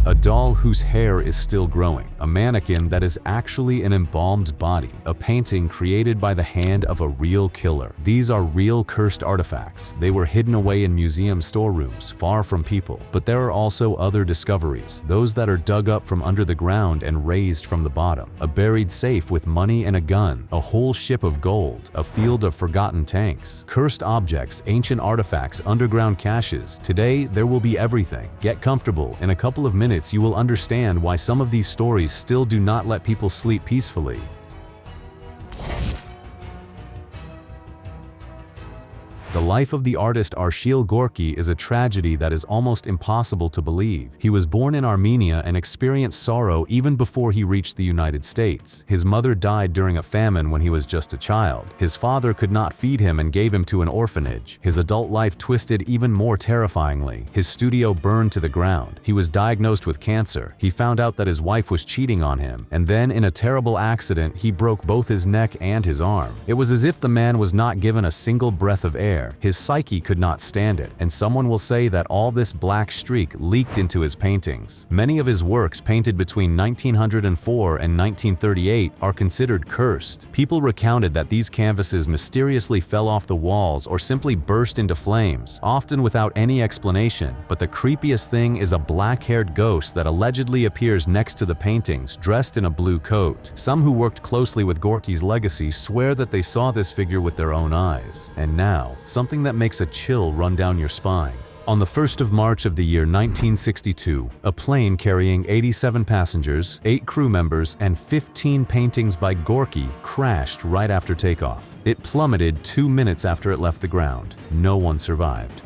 A doll whose hair is still growing, a mannequin that is actually an embalmed body, a painting created by the hand of a real killer. These are real cursed artifacts. They were hidden away in museum storerooms, far from people. But there are also other discoveries, those that are dug up from under the ground and raised from the bottom. A buried safe with money and a gun, a whole ship of gold, a field of forgotten tanks. Cursed objects, ancient artifacts, underground caches. Today, there will be everything. Get comfortable. In a couple of minutes, you will understand why some of these stories still do not let people sleep peacefully. The life of the artist Arshil Gorky is a tragedy that is almost impossible to believe. He was born in Armenia and experienced sorrow even before he reached the United States. His mother died during a famine when he was just a child. His father could not feed him and gave him to an orphanage. His adult life twisted even more terrifyingly. His studio burned to the ground. He was diagnosed with cancer. He found out that his wife was cheating on him. And then, in a terrible accident, he broke both his neck and his arm. It was as if the man was not given a single breath of air. His psyche could not stand it, and someone will say that all this black streak leaked into his paintings. Many of his works, painted between 1904 and 1938, are considered cursed. People recounted that these canvases mysteriously fell off the walls or simply burst into flames, often without any explanation. But the creepiest thing is a black-haired ghost that allegedly appears next to the paintings, dressed in a blue coat. Some who worked closely with Gorky's legacy swear that they saw this figure with their own eyes. And now, something that makes a chill run down your spine. On the 1st of March of the year 1962, a plane carrying 87 passengers, 8 crew members, and 15 paintings by Gorky crashed right after takeoff. It plummeted 2 minutes after it left the ground. No one survived.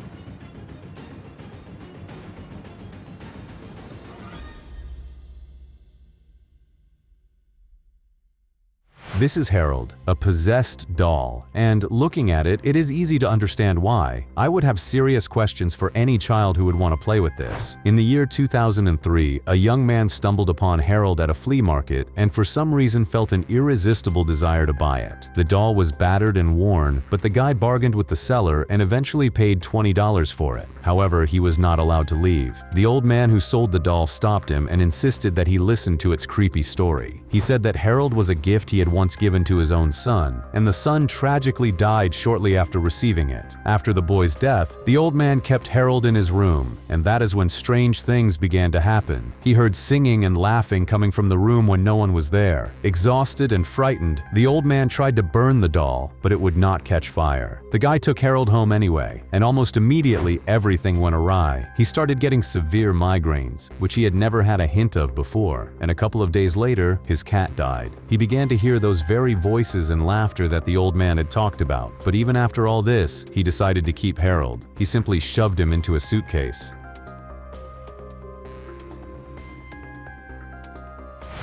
This is Harold, a possessed doll, and looking at it, it is easy to understand why. I would have serious questions for any child who would want to play with this. In the year 2003, a young man stumbled upon Harold at a flea market and for some reason felt an irresistible desire to buy it. The doll was battered and worn, but the guy bargained with the seller and eventually paid $20 for it. However, he was not allowed to leave. The old man who sold the doll stopped him and insisted that he listen to its creepy story. He said that Harold was a gift he had once given to his own son, and the son tragically died shortly after receiving it. After the boy's death, the old man kept Harold in his room, and that is when strange things began to happen. He heard singing and laughing coming from the room when no one was there. Exhausted and frightened, the old man tried to burn the doll, but it would not catch fire. The guy took Harold home anyway, and almost immediately everything went awry. He started getting severe migraines, which he had never had a hint of before, and a couple of days later, his cat died. He began to hear those very voices and laughter that the old man had talked about. But even after all this, he decided to keep Harold. He simply shoved him into a suitcase.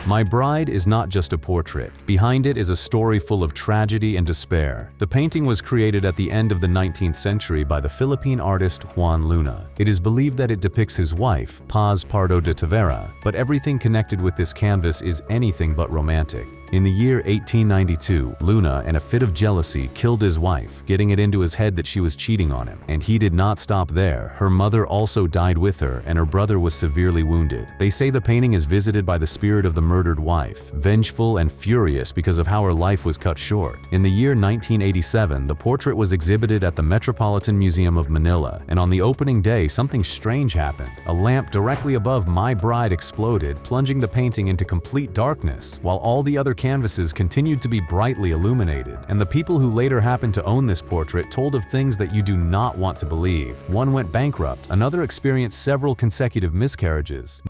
My Bride is not just a portrait. Behind it is a story full of tragedy and despair. The painting was created at the end of the 19th century by the Philippine artist Juan Luna. It is believed that it depicts his wife, Paz Pardo de Tavera, but everything connected with this canvas is anything but romantic. In the year 1892, Luna, in a fit of jealousy, killed his wife, getting it into his head that she was cheating on him. And he did not stop there. Her mother also died with her, and her brother was severely wounded. They say the painting is visited by the spirit of the murdered wife, vengeful and furious because of how her life was cut short. In the year 1987, the portrait was exhibited at the Metropolitan Museum of Manila, and on the opening day, something strange happened. A lamp directly above My Bride exploded, plunging the painting into complete darkness, while all the other canvases continued to be brightly illuminated, and the people who later happened to own this portrait told of things that you do not want to believe. One went bankrupt, another experienced several consecutive miscarriages.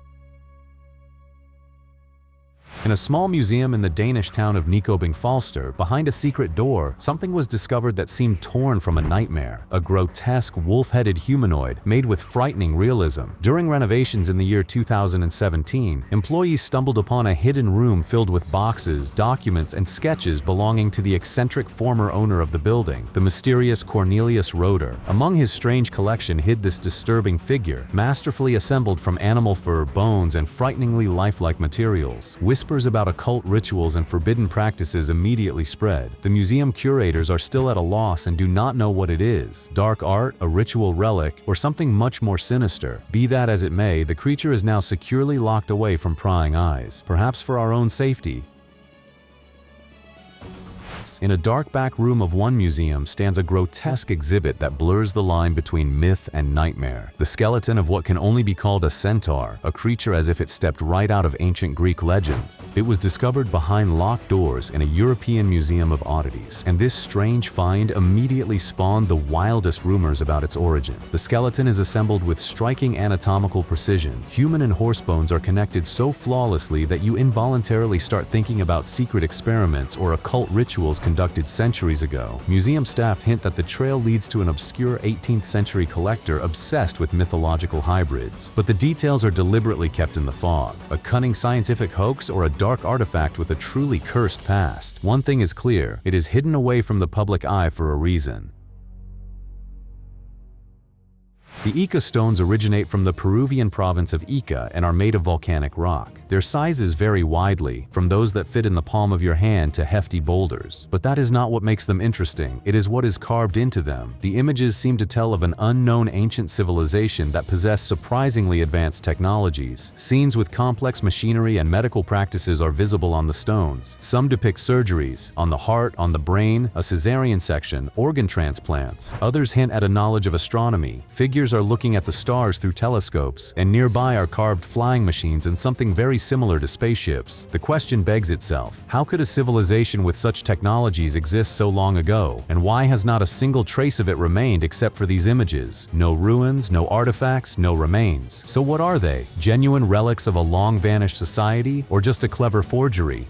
In a small museum in the Danish town of Nykøbing Falster, behind a secret door, something was discovered that seemed torn from a nightmare, a grotesque wolf-headed humanoid made with frightening realism. During renovations in the year 2017, employees stumbled upon a hidden room filled with boxes, documents, and sketches belonging to the eccentric former owner of the building, the mysterious Cornelius Roeder. Among his strange collection hid this disturbing figure, masterfully assembled from animal fur, bones, and frighteningly lifelike materials. Whispers whispers about occult rituals and forbidden practices immediately spread. The museum curators are still at a loss and do not know what it is: dark art, a ritual relic, or something much more sinister. Be that as it may, the creature is now securely locked away from prying eyes, perhaps for our own safety. In a dark back room of one museum stands a grotesque exhibit that blurs the line between myth and nightmare. The skeleton of what can only be called a centaur, a creature as if it stepped right out of ancient Greek legends. It was discovered behind locked doors in a European museum of oddities, and this strange find immediately spawned the wildest rumors about its origin. The skeleton is assembled with striking anatomical precision. Human and horse bones are connected so flawlessly that you involuntarily start thinking about secret experiments or occult rituals conducted centuries ago. Museum staff hint that the trail leads to an obscure 18th century collector obsessed with mythological hybrids, but the details are deliberately kept in the fog. A cunning scientific hoax or a dark artifact with a truly cursed past? One thing is clear: it is hidden away from the public eye for a reason. The Ica stones originate from the Peruvian province of Ica and are made of volcanic rock. Their sizes vary widely, from those that fit in the palm of your hand to hefty boulders. But that is not what makes them interesting. It is what is carved into them. The images seem to tell of an unknown ancient civilization that possessed surprisingly advanced technologies. Scenes with complex machinery and medical practices are visible on the stones. Some depict surgeries on the heart, on the brain, a cesarean section, organ transplants. Others hint at a knowledge of astronomy. Figures are looking at the stars through telescopes, and nearby are carved flying machines and something very similar to spaceships. The question begs itself: how could a civilization with such technologies exist so long ago? And why has not a single trace of it remained except for these images? No ruins, no artifacts, no remains. So what are they? Genuine relics of a long-vanished society, or just a clever forgery?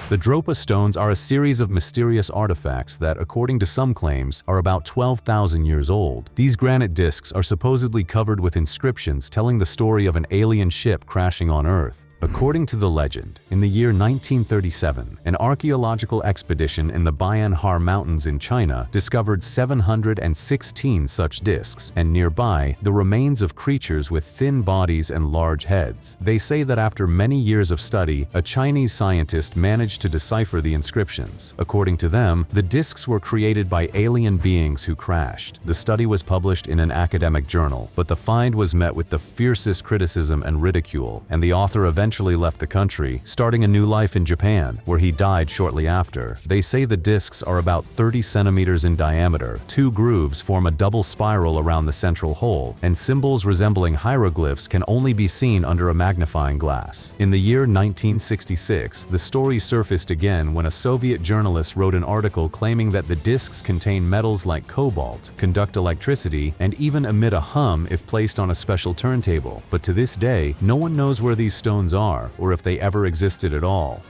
The Dropa stones are a series of mysterious artifacts that, according to some claims, are about 12,000 years old. These granite discs are supposedly covered with inscriptions telling the story of an alien ship crashing on Earth. According to the legend, in the year 1937, an archaeological expedition in the Bayan Har Mountains in China discovered 716 such discs, and nearby, the remains of creatures with thin bodies and large heads. They say that after many years of study, a Chinese scientist managed to decipher the inscriptions. According to them, the discs were created by alien beings who crashed. The study was published in an academic journal, but the find was met with the fiercest criticism and ridicule, and the author eventually left the country, starting a new life in Japan, where he died shortly after. They say the discs are about 30 centimeters in diameter. Two grooves form a double spiral around the central hole, and symbols resembling hieroglyphs can only be seen under a magnifying glass. In the year 1966, the story surfaced again when a Soviet journalist wrote an article claiming that the discs contain metals like cobalt, conduct electricity, and even emit a hum if placed on a special turntable. But to this day, no one knows where these stones are, or if they ever existed at all.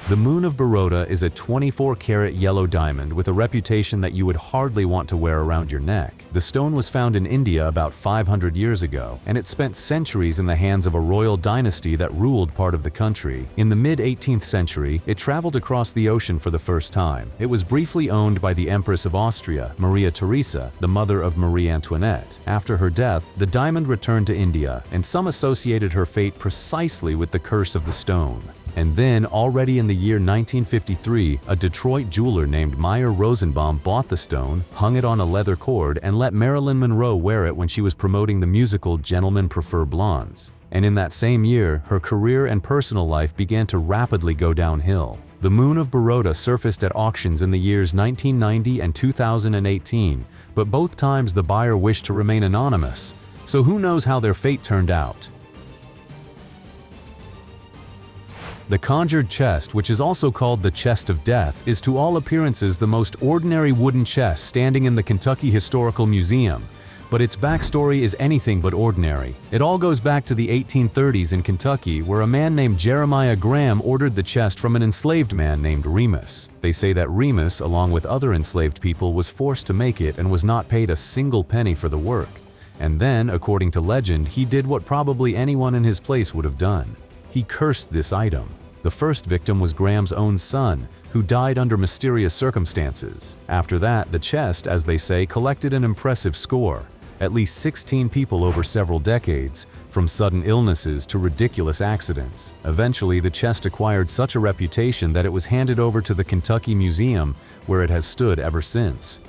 The Moon of Baroda is a 24-karat yellow diamond with a reputation that you would hardly want to wear around your neck. The stone was found in India about 500 years ago, and it spent centuries in the hands of a royal dynasty that ruled part of the country. In the mid-18th century, it traveled across the ocean for the first time. It was briefly owned by the Empress of Austria, Maria Theresa, the mother of Marie Antoinette. After her death, the diamond returned to India, and some associated her fate precisely with the curse of the stone. And then, already in the year 1953, a Detroit jeweler named Meyer Rosenbaum bought the stone, hung it on a leather cord, and let Marilyn Monroe wear it when she was promoting the musical Gentlemen Prefer Blondes. And in that same year, her career and personal life began to rapidly go downhill. The Moon of Baroda surfaced at auctions in the years 1990 and 2018, but both times the buyer wished to remain anonymous. So who knows how their fate turned out? The conjured chest, which is also called the Chest of Death, is to all appearances the most ordinary wooden chest standing in the Kentucky Historical Museum, but its backstory is anything but ordinary. It all goes back to the 1830s in Kentucky, where a man named Jeremiah Graham ordered the chest from an enslaved man named Remus. They say that Remus, along with other enslaved people, was forced to make it and was not paid a single penny for the work. And then, according to legend, he did what probably anyone in his place would have done. He cursed this item. The first victim was Graham's own son, who died under mysterious circumstances. After that, the chest, as they say, collected an impressive score. at least 16 people over several decades, from sudden illnesses to ridiculous accidents. Eventually, the chest acquired such a reputation that it was handed over to the Kentucky Museum, where it has stood ever since.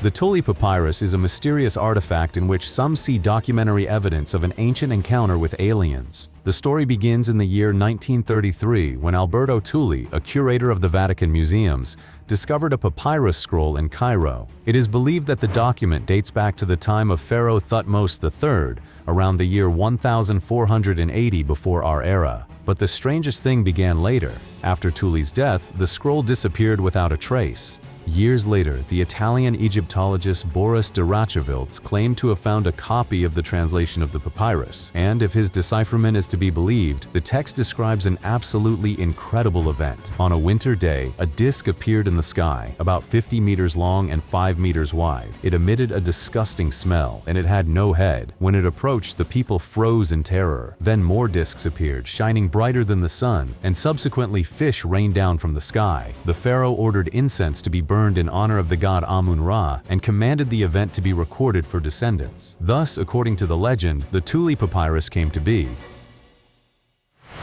The Tully Papyrus is a mysterious artifact in which some see documentary evidence of an ancient encounter with aliens. The story begins in the year 1933 when Alberto Tully, a curator of the Vatican Museums, discovered a papyrus scroll in Cairo. It is believed that the document dates back to the time of Pharaoh Thutmose III, around the year 1480 before our era. But the strangest thing began later. After Tully's death, the scroll disappeared without a trace. Years later, the Italian Egyptologist Boris de Racheville claimed to have found a copy of the translation of the papyrus, and if his decipherment is to be believed, the text describes an absolutely incredible event. On a winter day, a disc appeared in the sky, about 50 meters long and 5 meters wide. It emitted a disgusting smell, and it had no head. When it approached, the people froze in terror. Then more discs appeared, shining brighter than the sun, and subsequently fish rained down from the sky. The pharaoh ordered incense to be burned in honor of the god Amun-Ra and commanded the event to be recorded for descendants. Thus, according to the legend, the Tully Papyrus came to be.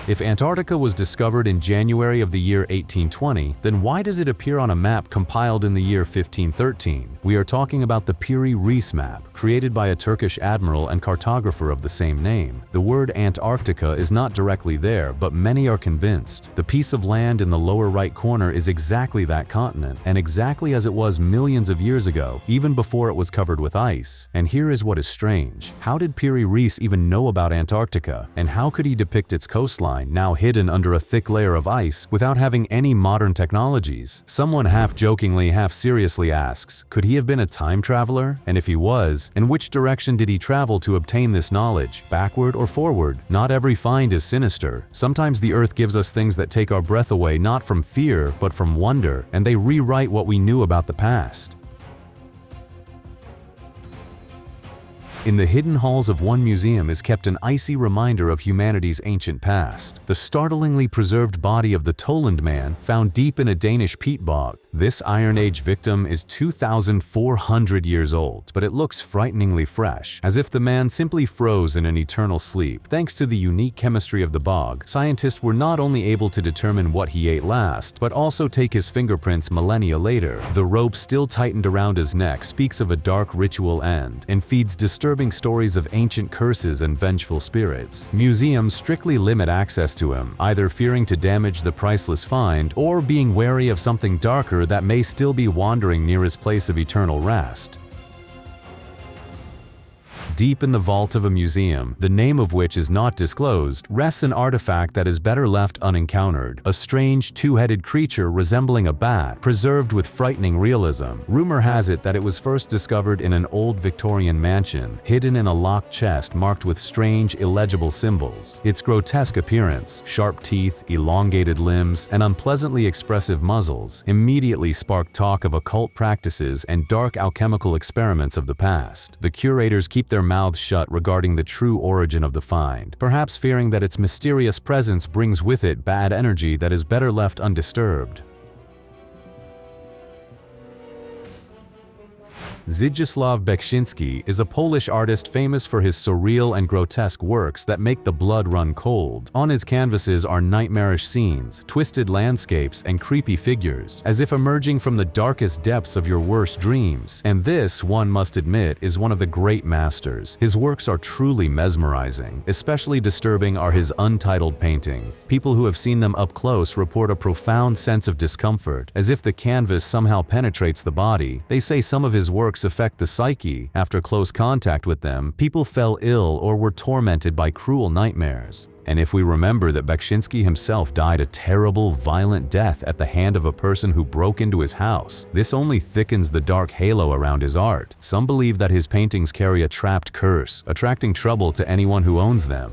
If Antarctica was discovered in January of the year 1820, then why does it appear on a map compiled in the year 1513? We are talking about the Piri Reis map, created by a Turkish admiral and cartographer of the same name. The word Antarctica is not directly there, but many are convinced. The piece of land in the lower right corner is exactly that continent, and exactly as it was millions of years ago, even before it was covered with ice. And here is what is strange. How did Piri Reis even know about Antarctica, and how could he depict its coastline, now hidden under a thick layer of ice, without having any modern technologies? Someone half-jokingly, half-seriously asks, could he have been a time traveler? And if he was, in which direction did he travel to obtain this knowledge, backward or forward? Not every find is sinister. Sometimes the earth gives us things that take our breath away, not from fear, but from wonder, and they rewrite what we knew about the past. In the hidden halls of one museum is kept an icy reminder of humanity's ancient past. The startlingly preserved body of the Toland man, found deep in a Danish peat bog. This Iron Age victim is 2,400 years old, but it looks frighteningly fresh, as if the man simply froze in an eternal sleep. Thanks to the unique chemistry of the bog, scientists were not only able to determine what he ate last, but also take his fingerprints millennia later. The rope still tightened around his neck speaks of a dark ritual end, and feeds disturbing stories of ancient curses and vengeful spirits. Museums strictly limit access to him, either fearing to damage the priceless find or being wary of something darker that may still be wandering near his place of eternal rest. Deep in the vault of a museum, the name of which is not disclosed, rests an artifact that is better left unencountered, a strange two-headed creature resembling a bat, preserved with frightening realism. Rumor has it that it was first discovered in an old Victorian mansion, hidden in a locked chest marked with strange, illegible symbols. Its grotesque appearance, sharp teeth, elongated limbs, and unpleasantly expressive muzzles immediately sparked talk of occult practices and dark alchemical experiments of the past. The curators keep their mouths shut regarding the true origin of the find, perhaps fearing that its mysterious presence brings with it bad energy that is better left undisturbed. Zdzisław Beksiński is a Polish artist famous for his surreal and grotesque works that make the blood run cold. On his canvases are nightmarish scenes, twisted landscapes, and creepy figures, as if emerging from the darkest depths of your worst dreams. And this, one must admit, is one of the great masters. His works are truly mesmerizing. Especially disturbing are his untitled paintings. People who have seen them up close report a profound sense of discomfort, as if the canvas somehow penetrates the body. They say some of his works affect the psyche. After close contact with them, people fell ill or were tormented by cruel nightmares. And if we remember that Beksiński himself died a terrible, violent death at the hand of a person who broke into his house, this only thickens the dark halo around his art. Some believe that his paintings carry a trapped curse, attracting trouble to anyone who owns them.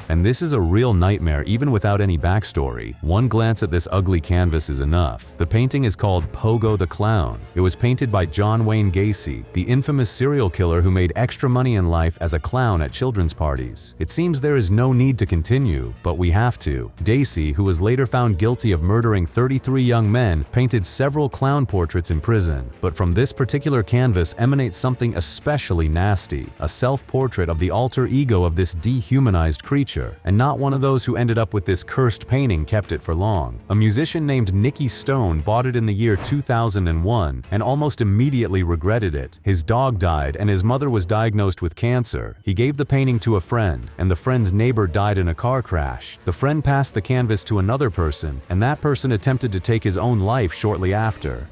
And this is a real nightmare even without any backstory. One glance at this ugly canvas is enough. The painting is called Pogo the Clown. It was painted by John Wayne Gacy, the infamous serial killer who made extra money in life as a clown at children's parties. It seems there is no need to continue, but we have to. Gacy, who was later found guilty of murdering 33 young men, painted several clown portraits in prison. But from this particular canvas emanates something especially nasty, a self-portrait of the alter ego of this dehumanized creature, and not one of those who ended up with this cursed painting kept it for long. A musician named Nicky Stone bought it in the year 2001 and almost immediately regretted it. His dog died and his mother was diagnosed with cancer. He gave the painting to a friend, and the friend's neighbor died in a car crash. The friend passed the canvas to another person, and that person attempted to take his own life shortly after.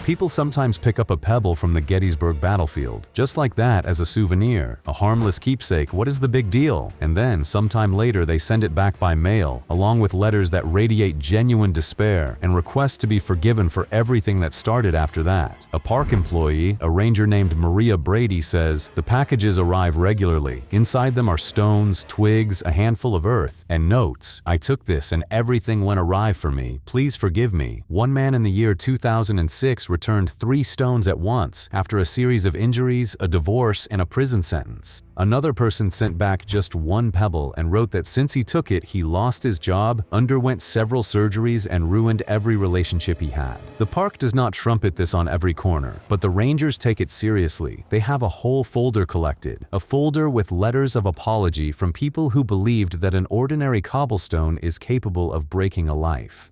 People sometimes pick up a pebble from the Gettysburg battlefield, just like that, as a souvenir, a harmless keepsake. What is the big deal? And then, sometime later, they send it back by mail, along with letters that radiate genuine despair and requests to be forgiven for everything that started after that. A park employee, a ranger named Maria Brady, says, "The packages arrive regularly. Inside them are stones, twigs, a handful of earth, and notes. I took this and everything went awry for me. Please forgive me." One man in the year 2006 returned 3 stones at once after a series of injuries, a divorce, and a prison sentence. Another person sent back just 1 pebble and wrote that since he took it, he lost his job, underwent several surgeries, and ruined every relationship he had. The park does not trumpet this on every corner, but the rangers take it seriously. They have a whole folder collected, a folder with letters of apology from people who believed that an ordinary cobblestone is capable of breaking a life.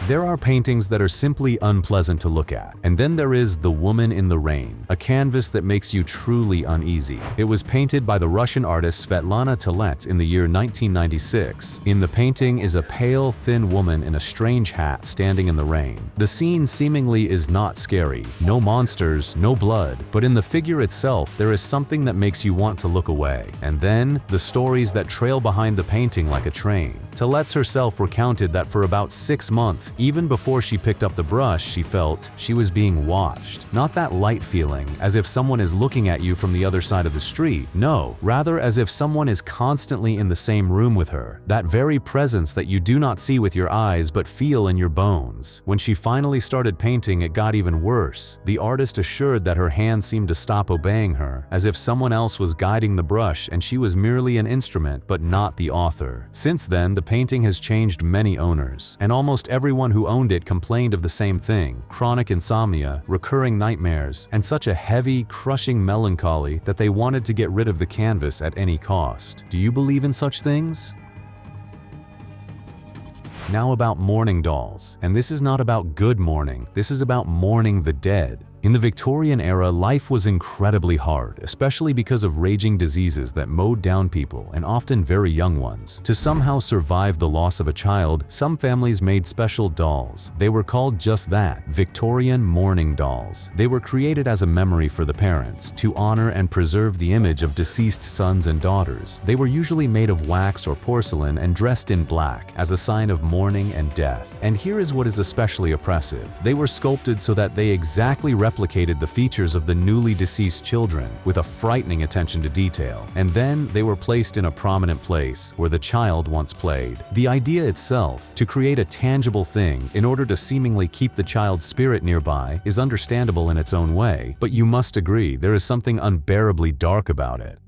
There are paintings that are simply unpleasant to look at. And then there is The Woman in the Rain, a canvas that makes you truly uneasy. It was painted by the Russian artist Svetlana Telets in the year 1996. In the painting is a pale, thin woman in a strange hat standing in the rain. The scene seemingly is not scary. No monsters, no blood. But in the figure itself, there is something that makes you want to look away. And then, the stories that trail behind the painting like a train. Telets herself recounted that for about 6 months, even before she picked up the brush, she felt she was being watched. Not that light feeling, as if someone is looking at you from the other side of the street. No, rather as if someone is constantly in the same room with her. That very presence that you do not see with your eyes but feel in your bones. When she finally started painting, it got even worse. The artist assured that her hands seemed to stop obeying her, as if someone else was guiding the brush and she was merely an instrument but not the author. Since then, the painting has changed many owners, and almost everyone who owned it complained of the same thing: chronic insomnia, recurring nightmares, and such a heavy, crushing melancholy that they wanted to get rid of the canvas at any cost. Do you believe in such things? Now about mourning dolls. And this is not about good mourning, this is about mourning the dead. In the Victorian era, life was incredibly hard, especially because of raging diseases that mowed down people, and often very young ones. To somehow survive the loss of a child, some families made special dolls. They were called just that, Victorian mourning dolls. They were created as a memory for the parents, to honor and preserve the image of deceased sons and daughters. They were usually made of wax or porcelain and dressed in black, as a sign of mourning and death. And here is what is especially oppressive. They were sculpted so that they exactly replicated the features of the newly deceased children, with a frightening attention to detail. And then they were placed in a prominent place where the child once played. The idea itself, to create a tangible thing in order to seemingly keep the child's spirit nearby, is understandable in its own way, but you must agree there is something unbearably dark about it.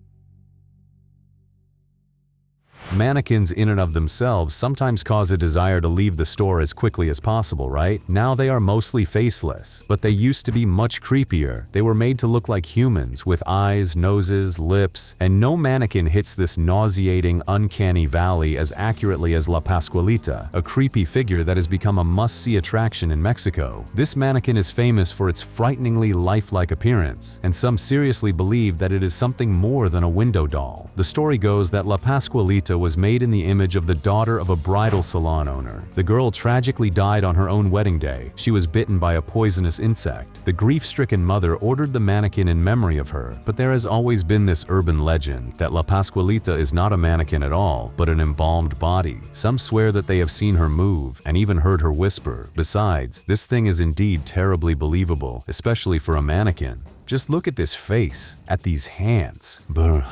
Mannequins in and of themselves sometimes cause a desire to leave the store as quickly as possible, right? Now they are mostly faceless, but they used to be much creepier. They were made to look like humans, with eyes, noses, lips, and no mannequin hits this nauseating, uncanny valley as accurately as La Pascualita, a creepy figure that has become a must-see attraction in Mexico. This mannequin is famous for its frighteningly lifelike appearance, and some seriously believe that it is something more than a window doll. The story goes that La Pascualita Pascualita was made in the image of the daughter of a bridal salon owner. The girl tragically died on her own wedding day. She was bitten by a poisonous insect. The grief-stricken mother ordered the mannequin in memory of her, but there has always been this urban legend that La Pascualita is not a mannequin at all, but an embalmed body. Some swear that they have seen her move and even heard her whisper. Besides, this thing is indeed terribly believable, especially for a mannequin. Just look at this face, at these hands. Brr.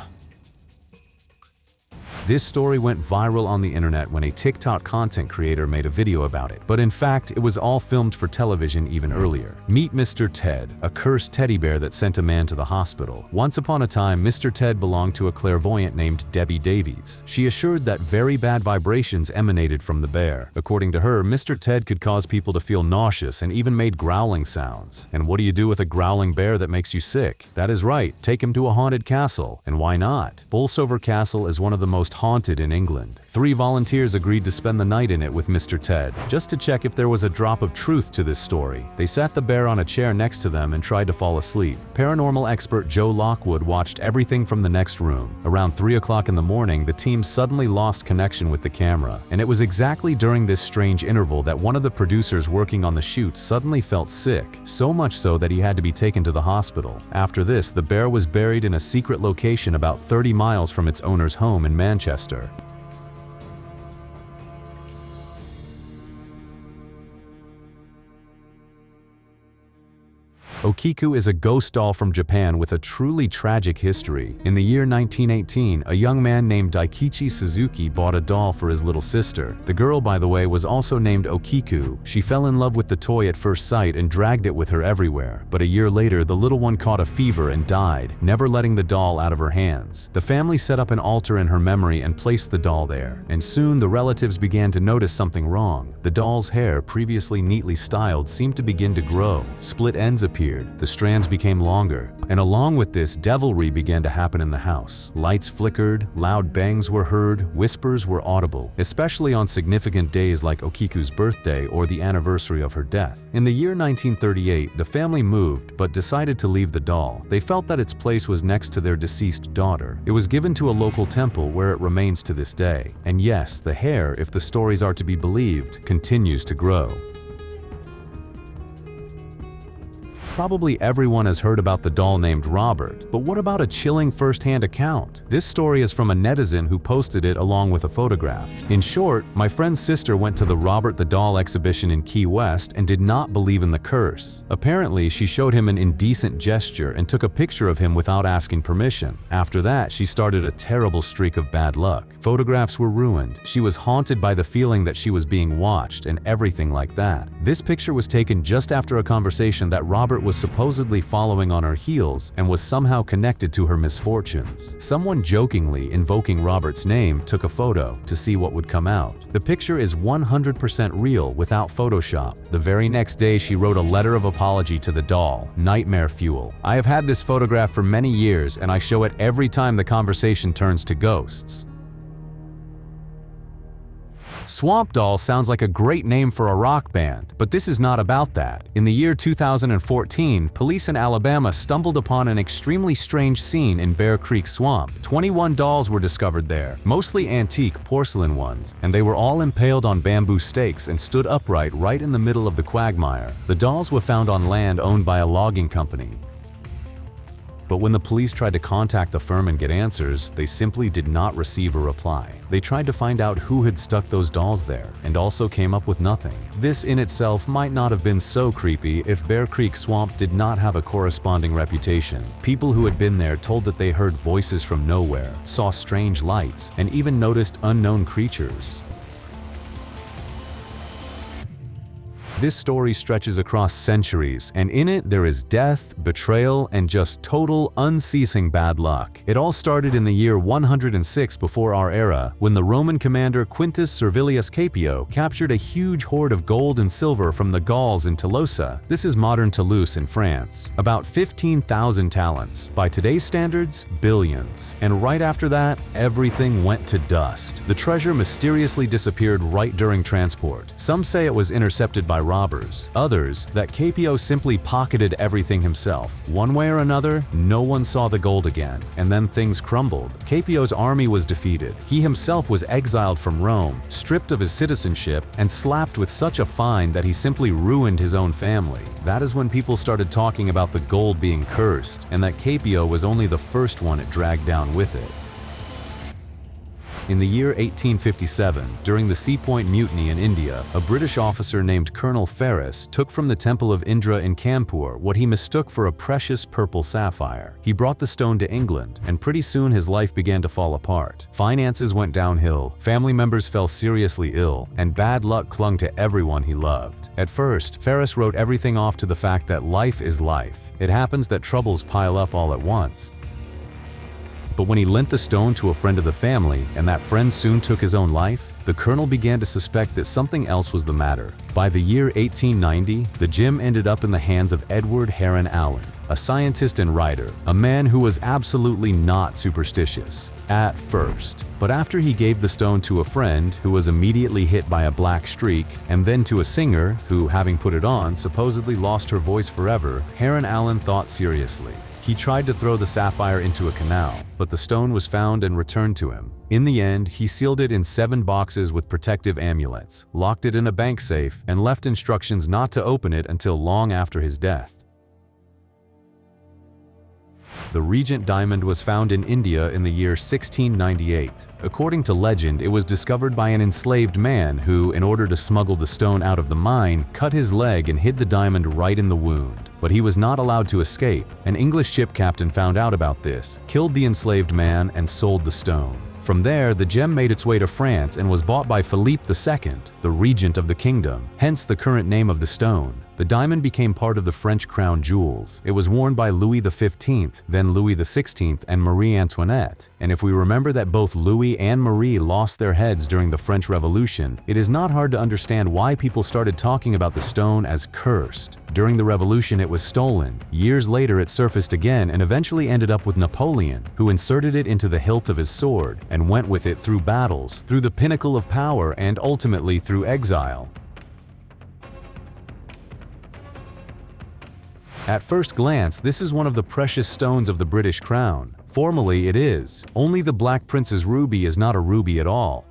This story went viral on the internet when a TikTok content creator made a video about it, but in fact, it was all filmed for television even earlier. Meet Mr. Ted, a cursed teddy bear that sent a man to the hospital. Once upon a time, Mr. Ted belonged to a clairvoyant named Debbie Davies. She assured that very bad vibrations emanated from the bear. According to her, Mr. Ted could cause people to feel nauseous and even made growling sounds. And what do you do with a growling bear that makes you sick? That is right, take him to a haunted castle. And why not? Bolsover Castle is one of the most haunted in England. 3 volunteers agreed to spend the night in it with Mr. Ted, just to check if there was a drop of truth to this story. They sat the bear on a chair next to them and tried to fall asleep. Paranormal expert Joe Lockwood watched everything from the next room. Around 3 o'clock in the morning, the team suddenly lost connection with the camera, and it was exactly during this strange interval that one of the producers working on the shoot suddenly felt sick, so much so that he had to be taken to the hospital. After this, the bear was buried in a secret location about 30 miles from its owner's home in Manchester. Okiku is a ghost doll from Japan with a truly tragic history. In the year 1918, a young man named Daikichi Suzuki bought a doll for his little sister. The girl, by the way, was also named Okiku. She fell in love with the toy at first sight and dragged it with her everywhere. But a year later, the little one caught a fever and died, never letting the doll out of her hands. The family set up an altar in her memory and placed the doll there. And soon, the relatives began to notice something wrong. The doll's hair, previously neatly styled, seemed to begin to grow. Split ends appeared. The strands became longer, and along with this, devilry began to happen in the house. Lights flickered, loud bangs were heard, whispers were audible, especially on significant days like Okiku's birthday or the anniversary of her death. In the year 1938, the family moved, but decided to leave the doll. They felt that its place was next to their deceased daughter. It was given to a local temple where it remains to this day. And yes, the hair, if the stories are to be believed, continues to grow. Probably everyone has heard about the doll named Robert, but what about a chilling first-hand account? This story is from a netizen who posted it along with a photograph. In short, my friend's sister went to the Robert the Doll exhibition in Key West and did not believe in the curse. Apparently, she showed him an indecent gesture and took a picture of him without asking permission. After that, she started a terrible streak of bad luck. Photographs were ruined. She was haunted by the feeling that she was being watched and everything like that. This picture was taken just after a conversation that Robert was supposedly following on her heels and was somehow connected to her misfortunes. Someone jokingly invoking Robert's name took a photo to see what would come out. The picture is 100% real without Photoshop. The very next day, she wrote a letter of apology to the doll. Nightmare fuel. I have had this photograph for many years and I show it every time the conversation turns to ghosts. Swamp Doll sounds like a great name for a rock band, but this is not about that. In the year 2014, police in Alabama stumbled upon an extremely strange scene in Bear Creek Swamp. 21 dolls were discovered there, mostly antique porcelain ones, and they were all impaled on bamboo stakes and stood upright right in the middle of the quagmire. The dolls were found on land owned by a logging company. But when the police tried to contact the firm and get answers, they simply did not receive a reply. They tried to find out who had stuck those dolls there, and also came up with nothing. This in itself might not have been so creepy if Bear Creek Swamp did not have a corresponding reputation. People who had been there told that they heard voices from nowhere, saw strange lights, and even noticed unknown creatures. This story stretches across centuries, and in it there is death, betrayal, and just total, unceasing bad luck. It all started in the year 106 before our era, when the Roman commander Quintus Servilius Caepio captured a huge hoard of gold and silver from the Gauls in Tolosa. This is modern Toulouse in France. About 15,000 talents. By today's standards, billions. And right after that, everything went to dust. The treasure mysteriously disappeared right during transport. Some say it was intercepted by robbers. Others, that Capio simply pocketed everything himself. One way or another, no one saw the gold again, and then things crumbled. Capio's army was defeated. He himself was exiled from Rome, stripped of his citizenship, and slapped with such a fine that he simply ruined his own family. That is when people started talking about the gold being cursed, and that Capio was only the first one it dragged down with it. In the year 1857, during the Sea Point Mutiny in India, a British officer named Colonel Ferris took from the temple of Indra in Kanpur what he mistook for a precious purple sapphire. He brought the stone to England, and pretty soon his life began to fall apart. Finances went downhill, family members fell seriously ill, and bad luck clung to everyone he loved. At first, Ferris wrote everything off to the fact that life is life. It happens that troubles pile up all at once. But when he lent the stone to a friend of the family, and that friend soon took his own life, the colonel began to suspect that something else was the matter. By the year 1890, the gem ended up in the hands of Edward Heron Allen, a scientist and writer, a man who was absolutely not superstitious at first. But after he gave the stone to a friend who was immediately hit by a black streak, and then to a singer who, having put it on, supposedly lost her voice forever, Heron Allen thought seriously. He tried to throw the sapphire into a canal, but the stone was found and returned to him. In the end, he sealed it in 7 boxes with protective amulets, locked it in a bank safe, and left instructions not to open it until long after his death. The Regent diamond was found in India in the year 1698. According to legend, it was discovered by an enslaved man who, in order to smuggle the stone out of the mine, cut his leg and hid the diamond right in the wound. But he was not allowed to escape. An English ship captain found out about this, killed the enslaved man, and sold the stone. From there, the gem made its way to France and was bought by Philippe II, the regent of the kingdom, hence the current name of the stone. The diamond became part of the French crown jewels. It was worn by Louis XV, then Louis XVI, and Marie Antoinette. And if we remember that both Louis and Marie lost their heads during the French Revolution, it is not hard to understand why people started talking about the stone as cursed. During the Revolution, it was stolen. Years later, it surfaced again and eventually ended up with Napoleon, who inserted it into the hilt of his sword and went with it through battles, through the pinnacle of power, and ultimately through exile. At first glance, this is one of the precious stones of the British crown. Formally, it is. Only the Black Prince's ruby is not a ruby at all.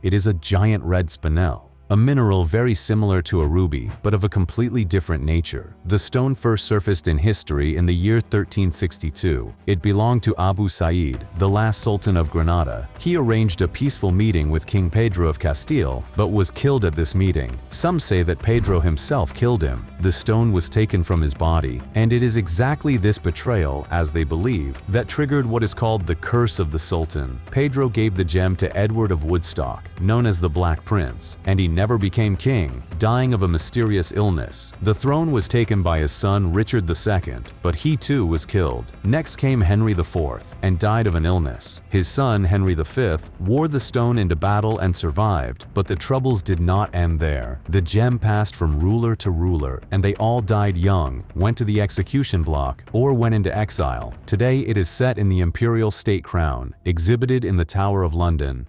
It is a giant red spinel, a mineral very similar to a ruby, but of a completely different nature. The stone first surfaced in history in the year 1362. It belonged to Abu Sa'id, the last Sultan of Granada. He arranged a peaceful meeting with King Pedro of Castile, but was killed at this meeting. Some say that Pedro himself killed him. The stone was taken from his body, and it is exactly this betrayal, as they believe, that triggered what is called the Curse of the Sultan. Pedro gave the gem to Edward of Woodstock, known as the Black Prince, and he never became king, dying of a mysterious illness. The throne was taken by his son Richard II, but he too was killed. Next came Henry IV, and died of an illness. His son Henry V wore the stone into battle and survived, but the troubles did not end there. The gem passed from ruler to ruler, and they all died young, went to the execution block, or went into exile. Today it is set in the imperial state crown, exhibited in the Tower of London.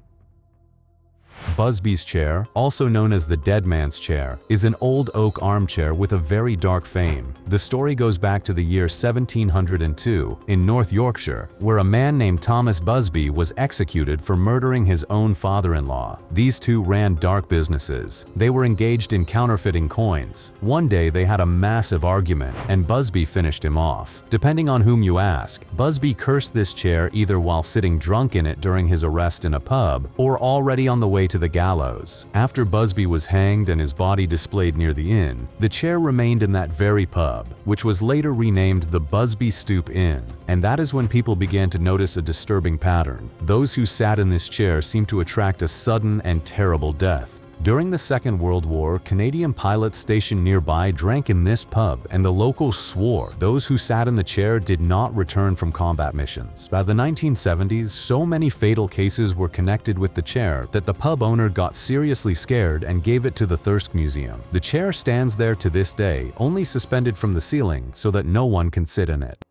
Busby's chair, also known as the dead man's chair, is an old oak armchair with a very dark fame. The story goes back to the year 1702 in North Yorkshire, where a man named Thomas Busby was executed for murdering his own father-in-law. These two ran dark businesses. They were engaged in counterfeiting coins. One day they had a massive argument, and Busby finished him off. Depending on whom you ask, Busby cursed this chair either while sitting drunk in it during his arrest in a pub, or already on the way to the gallows. After Busby was hanged and his body displayed near the inn, the chair remained in that very pub, which was later renamed the Busby Stoop Inn. And that is when people began to notice a disturbing pattern. Those who sat in this chair seemed to attract a sudden and terrible death. During the Second World War, Canadian pilots stationed nearby drank in this pub, and the locals swore those who sat in the chair did not return from combat missions. By the 1970s, so many fatal cases were connected with the chair that the pub owner got seriously scared and gave it to the Thirsk Museum. The chair stands there to this day, only suspended from the ceiling so that no one can sit in it.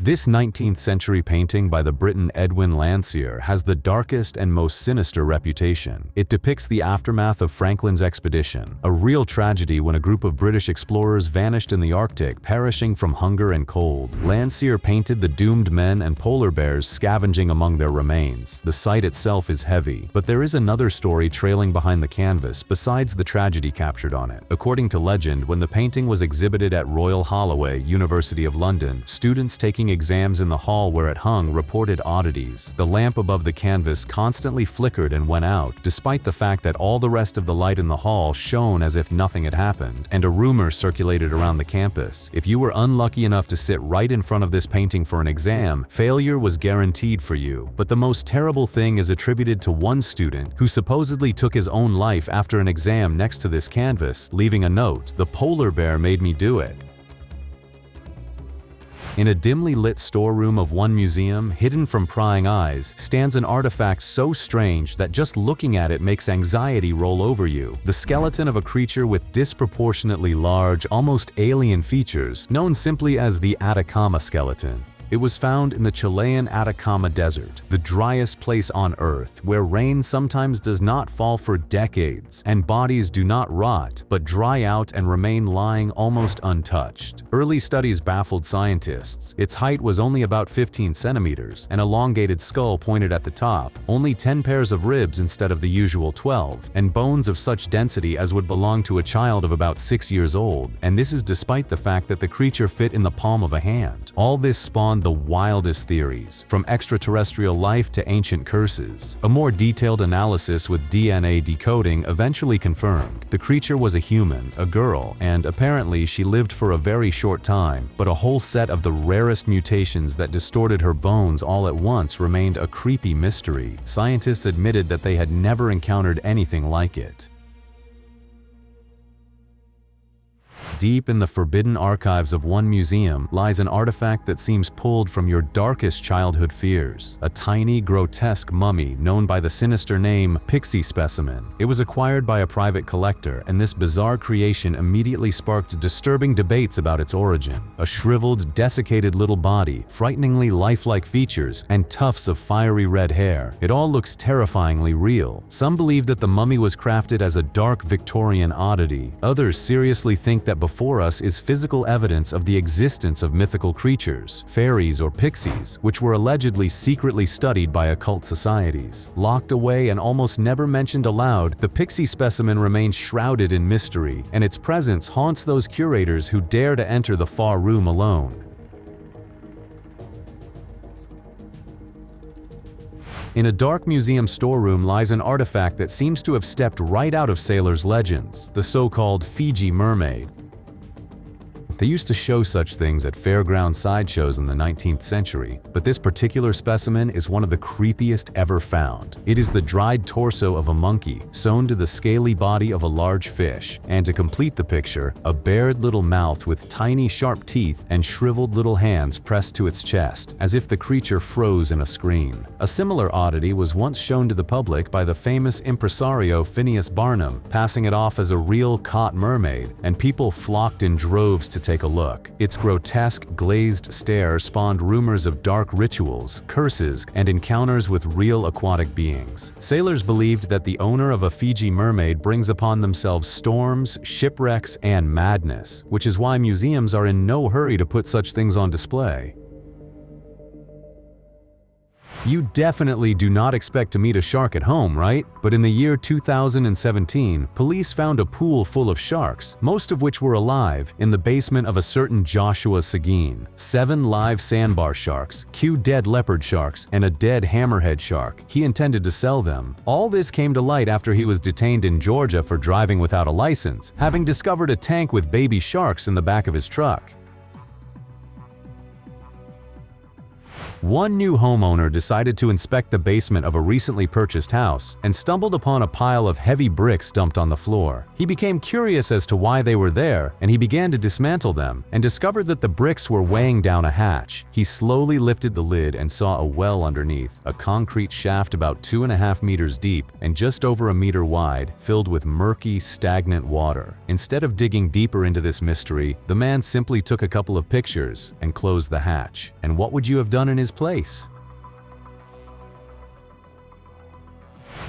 This 19th century painting by the Briton Edwin Landseer has the darkest and most sinister reputation. It depicts the aftermath of Franklin's expedition, a real tragedy when a group of British explorers vanished in the Arctic, perishing from hunger and cold. Landseer painted the doomed men and polar bears scavenging among their remains. The sight itself is heavy, but there is another story trailing behind the canvas besides the tragedy captured on it. According to legend, when the painting was exhibited at Royal Holloway, University of London, students taking exams in the hall where it hung reported oddities. The lamp above the canvas constantly flickered and went out, despite the fact that all the rest of the light in the hall shone as if nothing had happened, and a rumor circulated around the campus. If you were unlucky enough to sit right in front of this painting for an exam, failure was guaranteed for you. But the most terrible thing is attributed to one student who supposedly took his own life after an exam next to this canvas, leaving a note, "The polar bear made me do it." In a dimly lit storeroom of one museum, hidden from prying eyes, stands an artifact so strange that just looking at it makes anxiety roll over you. The skeleton of a creature with disproportionately large, almost alien features, known simply as the Atacama skeleton. It was found in the Chilean Atacama Desert, the driest place on Earth, where rain sometimes does not fall for decades, and bodies do not rot, but dry out and remain lying almost untouched. Early studies baffled scientists. Its height was only about 15 centimeters, an elongated skull pointed at the top, only 10 pairs of ribs instead of the usual 12, and bones of such density as would belong to a child of about 6 years old, and this is despite the fact that the creature fit in the palm of a hand. All this spawned the wildest theories, from extraterrestrial life to ancient curses. A more detailed analysis with DNA decoding eventually confirmed the creature was a human, a girl, and apparently she lived for a very short time, but a whole set of the rarest mutations that distorted her bones all at once remained a creepy mystery. Scientists admitted that they had never encountered anything like it. Deep in the forbidden archives of one museum lies an artifact that seems pulled from your darkest childhood fears. A tiny, grotesque mummy known by the sinister name Pixie Specimen. It was acquired by a private collector, and this bizarre creation immediately sparked disturbing debates about its origin. A shriveled, desiccated little body, frighteningly lifelike features, and tufts of fiery red hair. It all looks terrifyingly real. Some believe that the mummy was crafted as a dark Victorian oddity. Others seriously think that before us is physical evidence of the existence of mythical creatures, fairies or pixies, which were allegedly secretly studied by occult societies. Locked away and almost never mentioned aloud, the Pixie Specimen remains shrouded in mystery, and its presence haunts those curators who dare to enter the far room alone. In a dark museum storeroom lies an artifact that seems to have stepped right out of sailors' legends, the so-called Fiji mermaid. They used to show such things at fairground sideshows in the 19th century, but this particular specimen is one of the creepiest ever found. It is the dried torso of a monkey, sewn to the scaly body of a large fish, and to complete the picture, a bared little mouth with tiny sharp teeth and shriveled little hands pressed to its chest, as if the creature froze in a scream. A similar oddity was once shown to the public by the famous impresario Phineas Barnum, passing it off as a real caught mermaid, and people flocked in droves to take a look. Its grotesque, glazed stare spawned rumors of dark rituals, curses, and encounters with real aquatic beings. Sailors believed that the owner of a Fiji mermaid brings upon themselves storms, shipwrecks, and madness, which is why museums are in no hurry to put such things on display. You definitely do not expect to meet a shark at home, right? But in the year 2017, police found a pool full of sharks, most of which were alive, in the basement of a certain Joshua Seguin. 7 live sandbar sharks, 2 dead leopard sharks, and a dead hammerhead shark. He intended to sell them. All this came to light after he was detained in Georgia for driving without a license, having discovered a tank with baby sharks in the back of his truck. One new homeowner decided to inspect the basement of a recently purchased house and stumbled upon a pile of heavy bricks dumped on the floor. He became curious as to why they were there, and he began to dismantle them and discovered that the bricks were weighing down a hatch. He slowly lifted the lid and saw a well underneath, a concrete shaft about 2.5 meters deep and just over a meter wide, filled with murky, stagnant water. Instead of digging deeper into this mystery, the man simply took a couple of pictures and closed the hatch. And what would you have done in his place?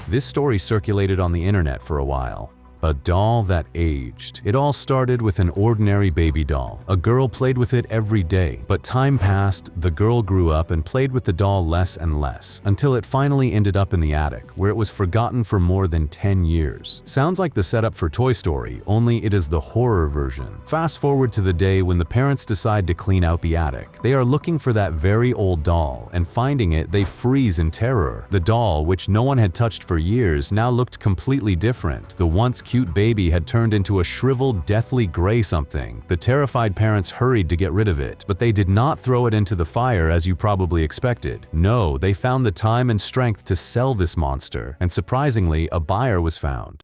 This story circulated on the internet for a while. A doll that aged. It all started with an ordinary baby doll. A girl played with it every day, but time passed, the girl grew up and played with the doll less and less, until it finally ended up in the attic, where it was forgotten for more than 10 years. Sounds like the setup for Toy Story, only it is the horror version. Fast forward to the day when the parents decide to clean out the attic. They are looking for that very old doll, and finding it, they freeze in terror. The doll, which no one had touched for years, now looked completely different. The once cute baby had turned into a shriveled, deathly gray something. The terrified parents hurried to get rid of it, but they did not throw it into the fire as you probably expected. No, they found the time and strength to sell this monster, and surprisingly, a buyer was found.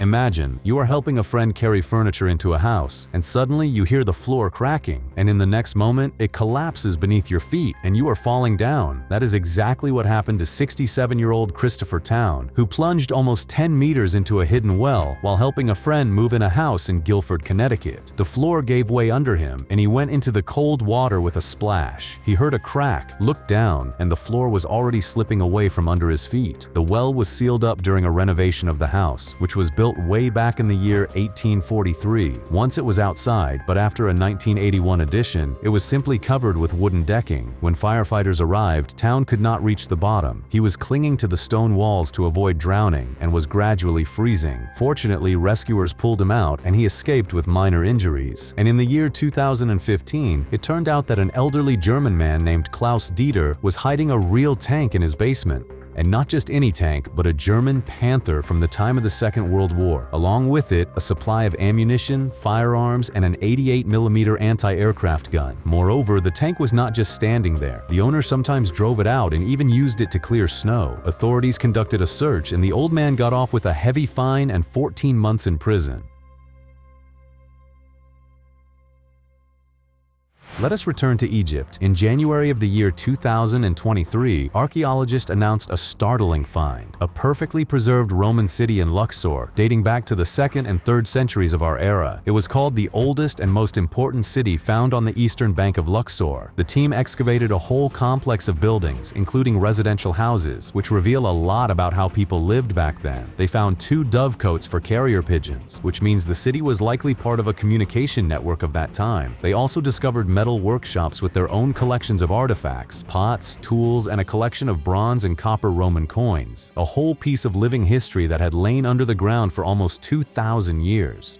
Imagine, you are helping a friend carry furniture into a house, and suddenly you hear the floor cracking, and in the next moment, it collapses beneath your feet and you are falling down. That is exactly what happened to 67-year-old Christopher Town, who plunged almost 10 meters into a hidden well while helping a friend move in a house in Guilford, Connecticut. The floor gave way under him, and he went into the cold water with a splash. He heard a crack, looked down, and the floor was already slipping away from under his feet. The well was sealed up during a renovation of the house, which was built way back in the year 1843. Once it was outside, but after a 1981 addition, it was simply covered with wooden decking. When firefighters arrived, Town could not reach the bottom. He was clinging to the stone walls to avoid drowning and was gradually freezing. Fortunately, rescuers pulled him out and he escaped with minor injuries. And in the year 2015, it turned out that an elderly German man named Klaus Dieter was hiding a real tank in his basement. And not just any tank, but a German Panther from the time of the Second World War. Along with it, a supply of ammunition, firearms, and an 88mm anti-aircraft gun. Moreover, the tank was not just standing there. The owner sometimes drove it out and even used it to clear snow. Authorities conducted a search, and the old man got off with a heavy fine and 14 months in prison. Let us return to Egypt. In January of the year 2023, archaeologists announced a startling find, a perfectly preserved Roman city in Luxor, dating back to the 2nd and 3rd centuries of our era. It was called the oldest and most important city found on the eastern bank of Luxor. The team excavated a whole complex of buildings, including residential houses, which reveal a lot about how people lived back then. They found 2 dovecotes for carrier pigeons, which means the city was likely part of a communication network of that time. They also discovered metal workshops with their own collections of artifacts, pots, tools, and a collection of bronze and copper Roman coins. A whole piece of living history that had lain under the ground for almost 2,000 years.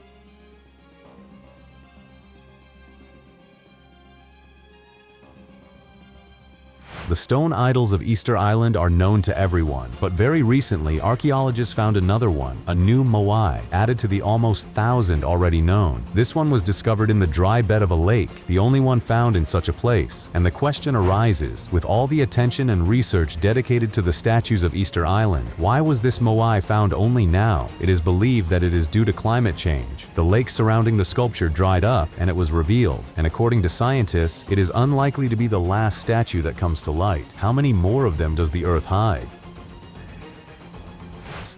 The stone idols of Easter Island are known to everyone, but very recently, archaeologists found another one, a new moai, added to the almost 1,000 already known. This one was discovered in the dry bed of a lake, the only one found in such a place. And the question arises, with all the attention and research dedicated to the statues of Easter Island, why was this moai found only now? It is believed that it is due to climate change. The lake surrounding the sculpture dried up and it was revealed, and according to scientists, it is unlikely to be the last statue that comes to light. How many more of them does the Earth hide?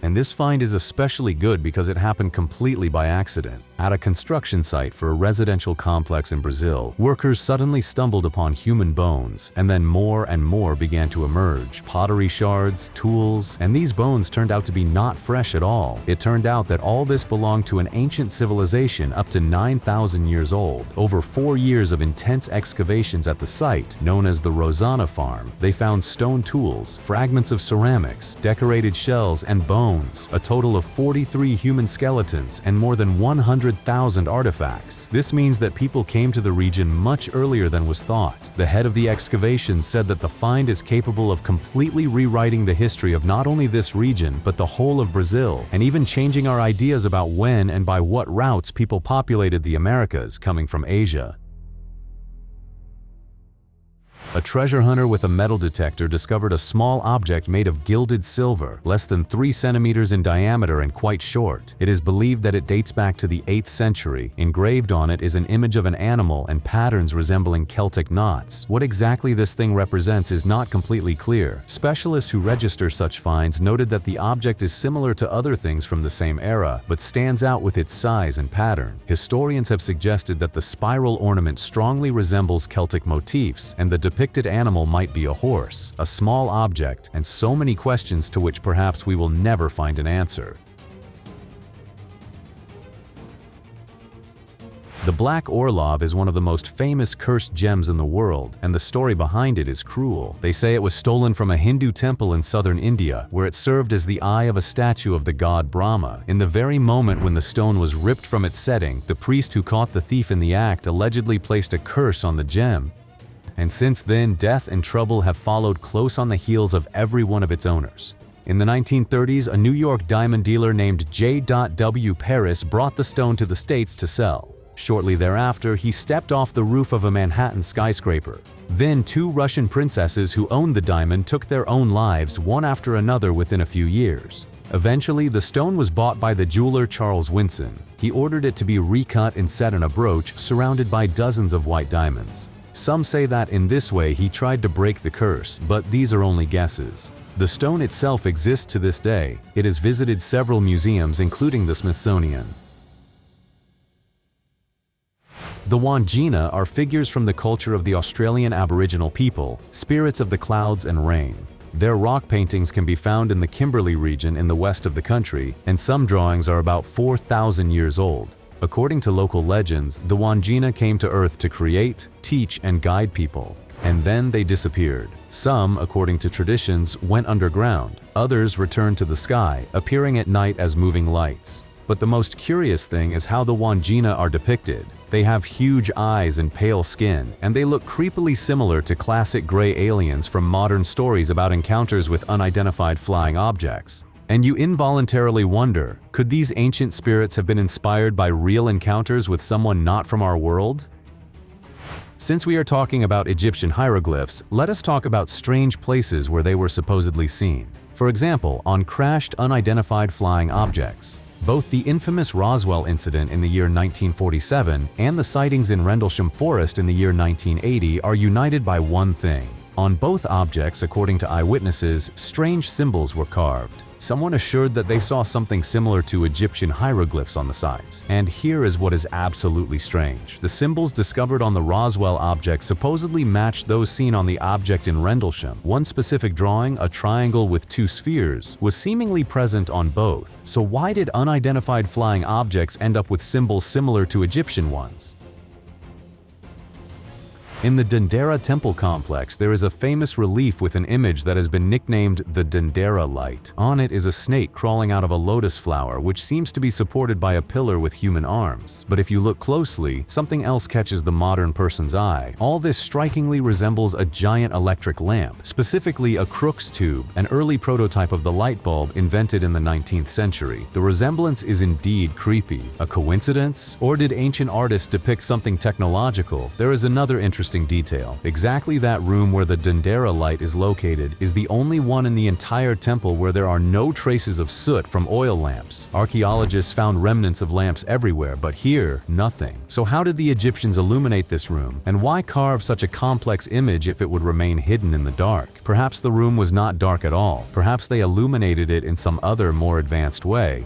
And this find is especially good because it happened completely by accident. At a construction site for a residential complex in Brazil, workers suddenly stumbled upon human bones, and then more and more began to emerge. Pottery shards, tools, and these bones turned out to be not fresh at all. It turned out that all this belonged to an ancient civilization up to 9,000 years old. Over 4 years of intense excavations at the site, known as the Rosanna Farm, they found stone tools, fragments of ceramics, decorated shells, and bones, a total of 43 human skeletons, and more than 100,000 artifacts. This means that people came to the region much earlier than was thought. The head of the excavation said that the find is capable of completely rewriting the history of not only this region, but the whole of Brazil, and even changing our ideas about when and by what routes people populated the Americas coming from Asia. A treasure hunter with a metal detector discovered a small object made of gilded silver, less than 3 centimeters in diameter and quite short. It is believed that it dates back to the 8th century. Engraved on it is an image of an animal and patterns resembling Celtic knots. What exactly this thing represents is not completely clear. Specialists who register such finds noted that the object is similar to other things from the same era, but stands out with its size and pattern. Historians have suggested that the spiral ornament strongly resembles Celtic motifs, and the depicted animal might be a horse, a small object, and so many questions to which perhaps we will never find an answer. The Black Orlov is one of the most famous cursed gems in the world, and the story behind it is cruel. They say it was stolen from a Hindu temple in southern India, where it served as the eye of a statue of the god Brahma. In the very moment when the stone was ripped from its setting, the priest who caught the thief in the act allegedly placed a curse on the gem. And since then, death and trouble have followed close on the heels of every one of its owners. In the 1930s, a New York diamond dealer named J.W. Paris brought the stone to the States to sell. Shortly thereafter, he stepped off the roof of a Manhattan skyscraper. Then 2 Russian princesses who owned the diamond took their own lives one after another within a few years. Eventually, the stone was bought by the jeweler Charles Winson. He ordered it to be recut and set in a brooch surrounded by dozens of white diamonds. Some say that in this way he tried to break the curse, but these are only guesses. The stone itself exists to this day. It has visited several museums, including the Smithsonian. The Wandjina are figures from the culture of the Australian Aboriginal people, spirits of the clouds and rain. Their rock paintings can be found in the Kimberley region in the west of the country, and some drawings are about 4,000 years old. According to local legends, the Wandjina came to Earth to create, teach, and guide people. And then they disappeared. Some, according to traditions, went underground. Others returned to the sky, appearing at night as moving lights. But the most curious thing is how the Wandjina are depicted. They have huge eyes and pale skin, and they look creepily similar to classic gray aliens from modern stories about encounters with unidentified flying objects. And you involuntarily wonder, could these ancient spirits have been inspired by real encounters with someone not from our world? Since we are talking about Egyptian hieroglyphs, let us talk about strange places where they were supposedly seen. For example, on crashed unidentified flying objects. Both the infamous Roswell incident in the year 1947 and the sightings in Rendlesham Forest in the year 1980 are united by one thing. On both objects, according to eyewitnesses, strange symbols were carved. Someone assured that they saw something similar to Egyptian hieroglyphs on the sides. And here is what is absolutely strange. The symbols discovered on the Roswell object supposedly matched those seen on the object in Rendlesham. One specific drawing, a triangle with 2 spheres, was seemingly present on both. So why did unidentified flying objects end up with symbols similar to Egyptian ones? In the Dendera temple complex, there is a famous relief with an image that has been nicknamed the Dendera light. On it is a snake crawling out of a lotus flower, which seems to be supported by a pillar with human arms. But if you look closely, something else catches the modern person's eye. All this strikingly resembles a giant electric lamp, specifically a Crookes tube, an early prototype of the light bulb invented in the 19th century. The resemblance is indeed creepy. A coincidence? Or did ancient artists depict something technological? There is another interesting detail. Exactly that room where the Dendera light is located is the only one in the entire temple where there are no traces of soot from oil lamps. Archaeologists found remnants of lamps everywhere, but here, nothing. So how did the Egyptians illuminate this room? And why carve such a complex image if it would remain hidden in the dark? Perhaps the room was not dark at all. Perhaps they illuminated it in some other, more advanced way.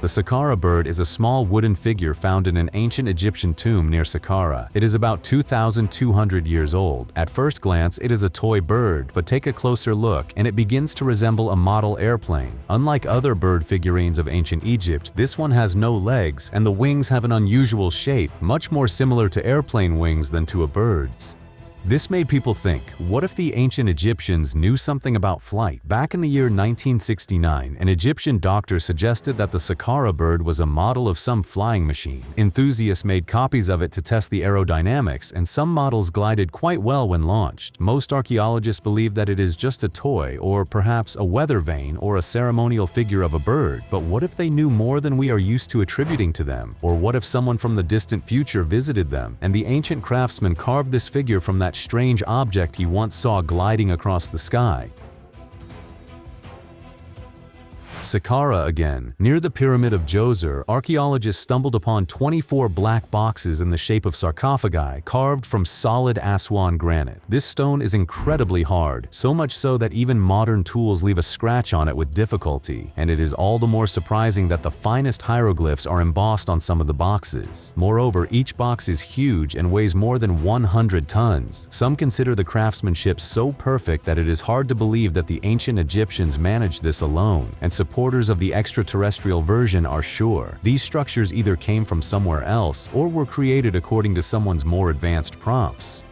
The Saqqara bird is a small wooden figure found in an ancient Egyptian tomb near Saqqara. It is about 2,200 years old. At first glance, it is a toy bird, but take a closer look and it begins to resemble a model airplane. Unlike other bird figurines of ancient Egypt, this one has no legs and the wings have an unusual shape, much more similar to airplane wings than to a bird's. This made people think, what if the ancient Egyptians knew something about flight? Back in the year 1969, an Egyptian doctor suggested that the Saqqara bird was a model of some flying machine. Enthusiasts made copies of it to test the aerodynamics, and some models glided quite well when launched. Most archaeologists believe that it is just a toy, or perhaps a weather vane or a ceremonial figure of a bird. But what if they knew more than we are used to attributing to them? Or what if someone from the distant future visited them, and the ancient craftsman carved this figure from that strange object he once saw gliding across the sky? Saqqara again. Near the Pyramid of Djoser, archaeologists stumbled upon 24 black boxes in the shape of sarcophagi carved from solid Aswan granite. This stone is incredibly hard, so much so that even modern tools leave a scratch on it with difficulty, and it is all the more surprising that the finest hieroglyphs are embossed on some of the boxes. Moreover, each box is huge and weighs more than 100 tons. Some consider the craftsmanship so perfect that it is hard to believe that the ancient Egyptians managed this alone, and supporters of the extraterrestrial version are sure these structures either came from somewhere else or were created according to someone's more advanced prompts.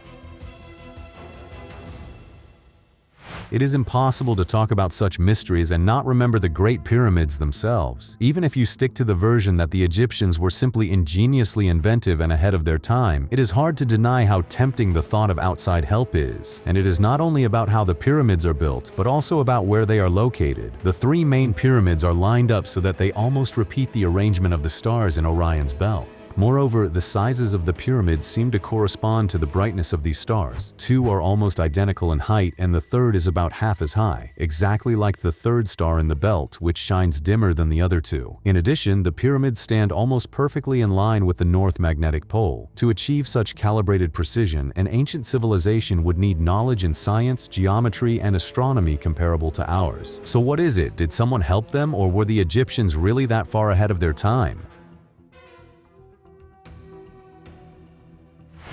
It is impossible to talk about such mysteries and not remember the Great Pyramids themselves. Even if you stick to the version that the Egyptians were simply ingeniously inventive and ahead of their time, it is hard to deny how tempting the thought of outside help is. And it is not only about how the pyramids are built, but also about where they are located. The three main pyramids are lined up so that they almost repeat the arrangement of the stars in Orion's belt. Moreover, the sizes of the pyramids seem to correspond to the brightness of these stars. Two are almost identical in height, and the third is about half as high, exactly like the third star in the belt, which shines dimmer than the other two. In addition, the pyramids stand almost perfectly in line with the North Magnetic Pole. To achieve such calibrated precision, an ancient civilization would need knowledge in science, geometry, and astronomy comparable to ours. So what is it? Did someone help them, or were the Egyptians really that far ahead of their time?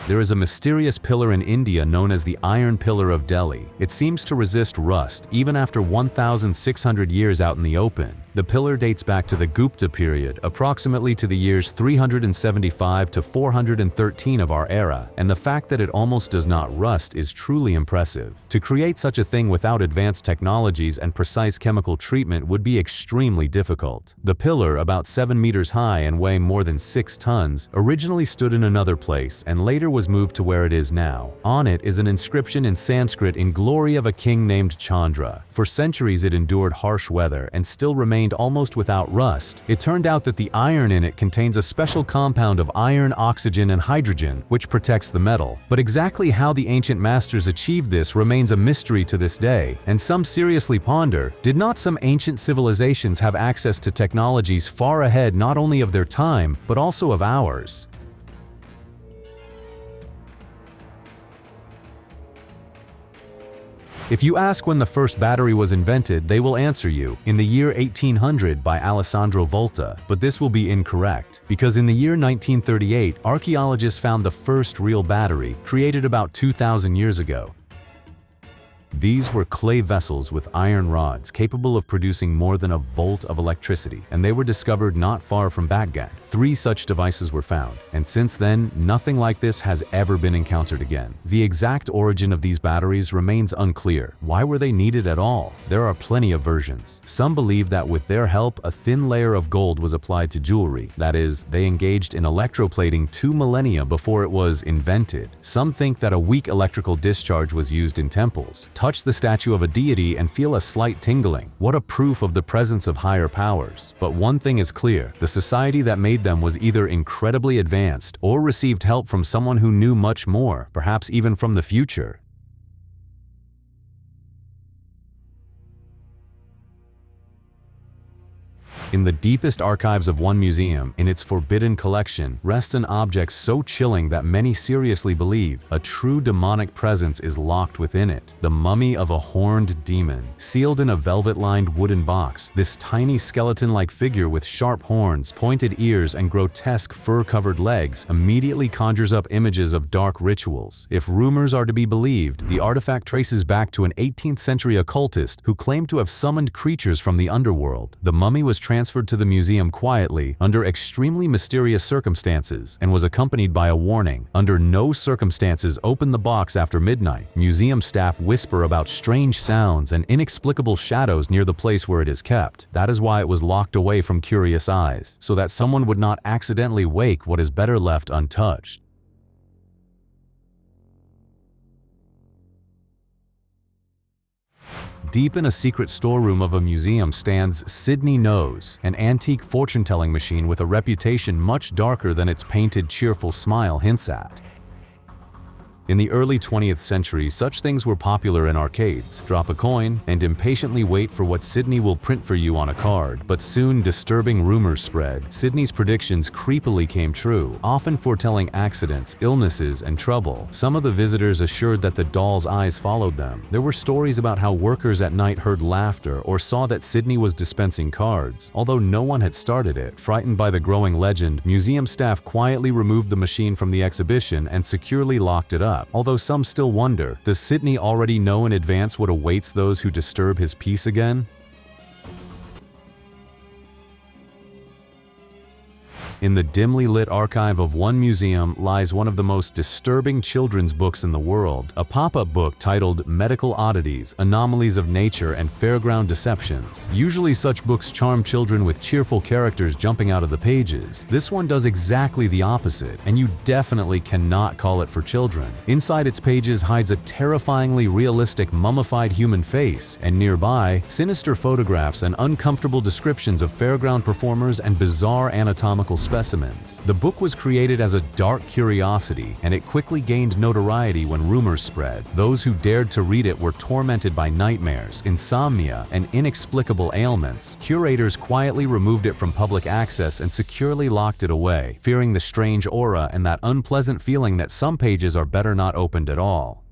There is a mysterious pillar in India known as the Iron Pillar of Delhi. It seems to resist rust even after 1,600 years out in the open. The pillar dates back to the Gupta period, approximately to the years 375 to 413 of our era, and the fact that it almost does not rust is truly impressive. To create such a thing without advanced technologies and precise chemical treatment would be extremely difficult. The pillar, about 7 meters high and weighing more than 6 tons, originally stood in another place and later was moved to where it is now. On it is an inscription in Sanskrit in glory of a king named Chandra. For centuries it endured harsh weather and still remained almost without rust. It turned out that the iron in it contains a special compound of iron, oxygen, and hydrogen, which protects the metal. But exactly how the ancient masters achieved this remains a mystery to this day, and some seriously ponder, did not some ancient civilizations have access to technologies far ahead not only of their time, but also of ours? If you ask when the first battery was invented, they will answer you, in the year 1800 by Alessandro Volta, but this will be incorrect, because in the year 1938, archaeologists found the first real battery, created about 2,000 years ago. These were clay vessels with iron rods capable of producing more than a volt of electricity, and they were discovered not far from Baghdad. 3 such devices were found, and since then, nothing like this has ever been encountered again. The exact origin of these batteries remains unclear. Why were they needed at all? There are plenty of versions. Some believe that with their help, a thin layer of gold was applied to jewelry. That is, they engaged in electroplating 2 millennia before it was invented. Some think that a weak electrical discharge was used in temples. Touch the statue of a deity and feel a slight tingling. What a proof of the presence of higher powers. But one thing is clear, the society that made them was either incredibly advanced or received help from someone who knew much more, perhaps even from the future. In the deepest archives of one museum, in its forbidden collection, rests an object so chilling that many seriously believe a true demonic presence is locked within it. The mummy of a horned demon. Sealed in a velvet-lined wooden box, this tiny skeleton-like figure with sharp horns, pointed ears, and grotesque fur-covered legs immediately conjures up images of dark rituals. If rumors are to be believed, the artifact traces back to an 18th century occultist who claimed to have summoned creatures from the underworld. The mummy was transferred to the museum quietly, under extremely mysterious circumstances, and was accompanied by a warning: under no circumstances open the box after midnight. Museum staff whisper about strange sounds and inexplicable shadows near the place where it is kept. That is why it was locked away from curious eyes, so that someone would not accidentally wake what is better left untouched. Deep in a secret storeroom of a museum stands Sydney Nose, an antique fortune-telling machine with a reputation much darker than its painted, cheerful smile hints at. In the early 20th century, such things were popular in arcades. Drop a coin and impatiently wait for what Sydney will print for you on a card. But soon disturbing rumors spread. Sydney's predictions creepily came true, often foretelling accidents, illnesses, and trouble. Some of the visitors assured that the doll's eyes followed them. There were stories about how workers at night heard laughter or saw that Sydney was dispensing cards, although no one had started it. Frightened by the growing legend, museum staff quietly removed the machine from the exhibition and securely locked it up. Although some still wonder, does Sydney already know in advance what awaits those who disturb his peace again? In the dimly lit archive of one museum lies one of the most disturbing children's books in the world, a pop-up book titled Medical Oddities, Anomalies of Nature and Fairground Deceptions. Usually such books charm children with cheerful characters jumping out of the pages. This one does exactly the opposite, and you definitely cannot call it for children. Inside its pages hides a terrifyingly realistic mummified human face, and nearby, sinister photographs and uncomfortable descriptions of fairground performers and bizarre anatomical specimens. The book was created as a dark curiosity, and it quickly gained notoriety when rumors spread. Those who dared to read it were tormented by nightmares, insomnia, and inexplicable ailments. Curators quietly removed it from public access and securely locked it away, fearing the strange aura and that unpleasant feeling that some pages are better not opened at all.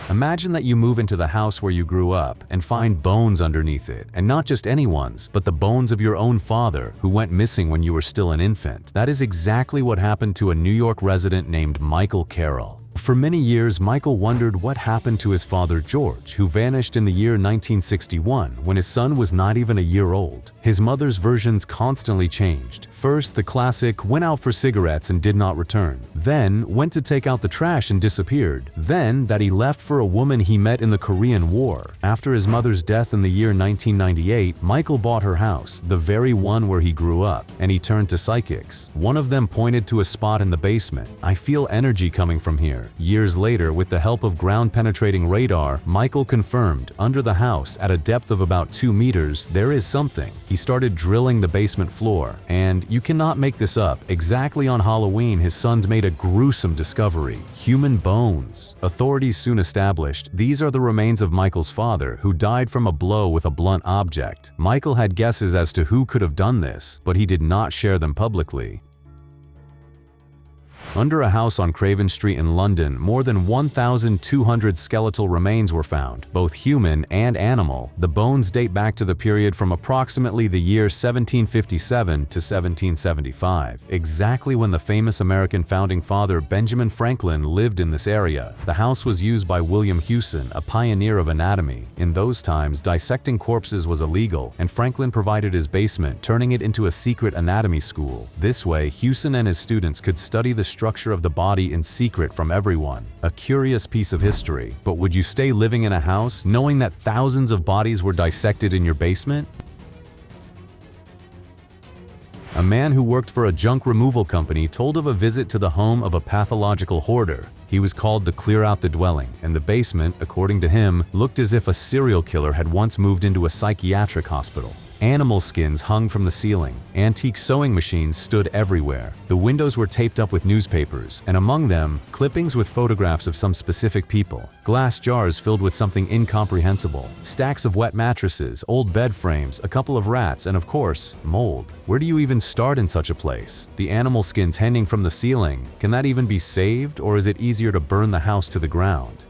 Imagine that you move into the house where you grew up and find bones underneath it, and not just anyone's, but the bones of your own father, who went missing when you were still an infant. That is exactly what happened to a New York resident named Michael Carroll. For many years, Michael wondered what happened to his father George, who vanished in the year 1961 when his son was not even a year old. His mother's versions constantly changed. First, the classic went out for cigarettes and did not return. Then, went to take out the trash and disappeared. Then, that he left for a woman he met in the Korean War. After his mother's death in the year 1998, Michael bought her house, the very one where he grew up, and he turned to psychics. One of them pointed to a spot in the basement. "I feel energy coming from here." Years later, with the help of ground-penetrating radar, Michael confirmed, under the house, at a depth of about 2 meters, there is something. He started drilling the basement floor, and you cannot make this up, exactly on Halloween his sons made a gruesome discovery: human bones. Authorities soon established these are the remains of Michael's father, who died from a blow with a blunt object. Michael had guesses as to who could have done this, but he did not share them publicly. Under a house on Craven Street in London, more than 1,200 skeletal remains were found, both human and animal. The bones date back to the period from approximately the year 1757 to 1775, exactly when the famous American founding father Benjamin Franklin lived in this area. The house was used by William Hewson, a pioneer of anatomy. In those times, dissecting corpses was illegal, and Franklin provided his basement, turning it into a secret anatomy school. This way, Hewson and his students could study the structure of the body in secret from everyone. A curious piece of history, but would you stay living in a house knowing that thousands of bodies were dissected in your basement? A man who worked for a junk removal company told of a visit to the home of a pathological hoarder. He was called to clear out the dwelling, and the basement, according to him, looked as if a serial killer had once moved into a psychiatric hospital. Animal skins hung from the ceiling. Antique sewing machines stood everywhere. The windows were taped up with newspapers, and among them, clippings with photographs of some specific people. Glass jars filled with something incomprehensible. Stacks of wet mattresses, old bed frames, a couple of rats, and of course, mold. Where do you even start in such a place? The animal skins hanging from the ceiling. Can that even be saved, or is it easier to burn the house to the ground?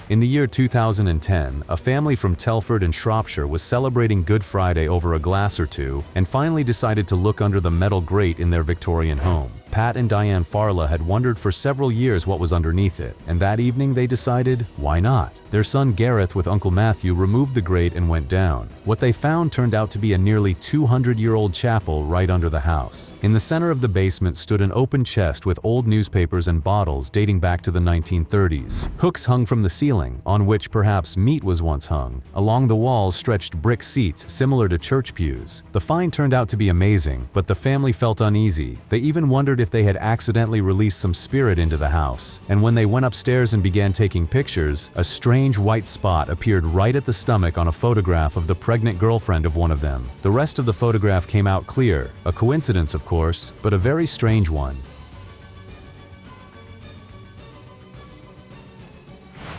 In the year 2010, a family from Telford in Shropshire was celebrating Good Friday over a glass or two and finally decided to look under the metal grate in their Victorian home. Pat and Diane Farla had wondered for several years what was underneath it, and that evening they decided, why not? Their son Gareth with Uncle Matthew removed the grate and went down. What they found turned out to be a nearly 200-year-old chapel right under the house. In the center of the basement stood an open chest with old newspapers and bottles dating back to the 1930s. Hooks hung from the ceiling, on which perhaps meat was once hung. Along the walls stretched brick seats similar to church pews. The find turned out to be amazing, but the family felt uneasy. They even wondered if they had accidentally released some spirit into the house. And when they went upstairs and began taking pictures, a strange white spot appeared right at the stomach on a photograph of the pregnant girlfriend of one of them. The rest of the photograph came out clear. A coincidence, of course, but a very strange one.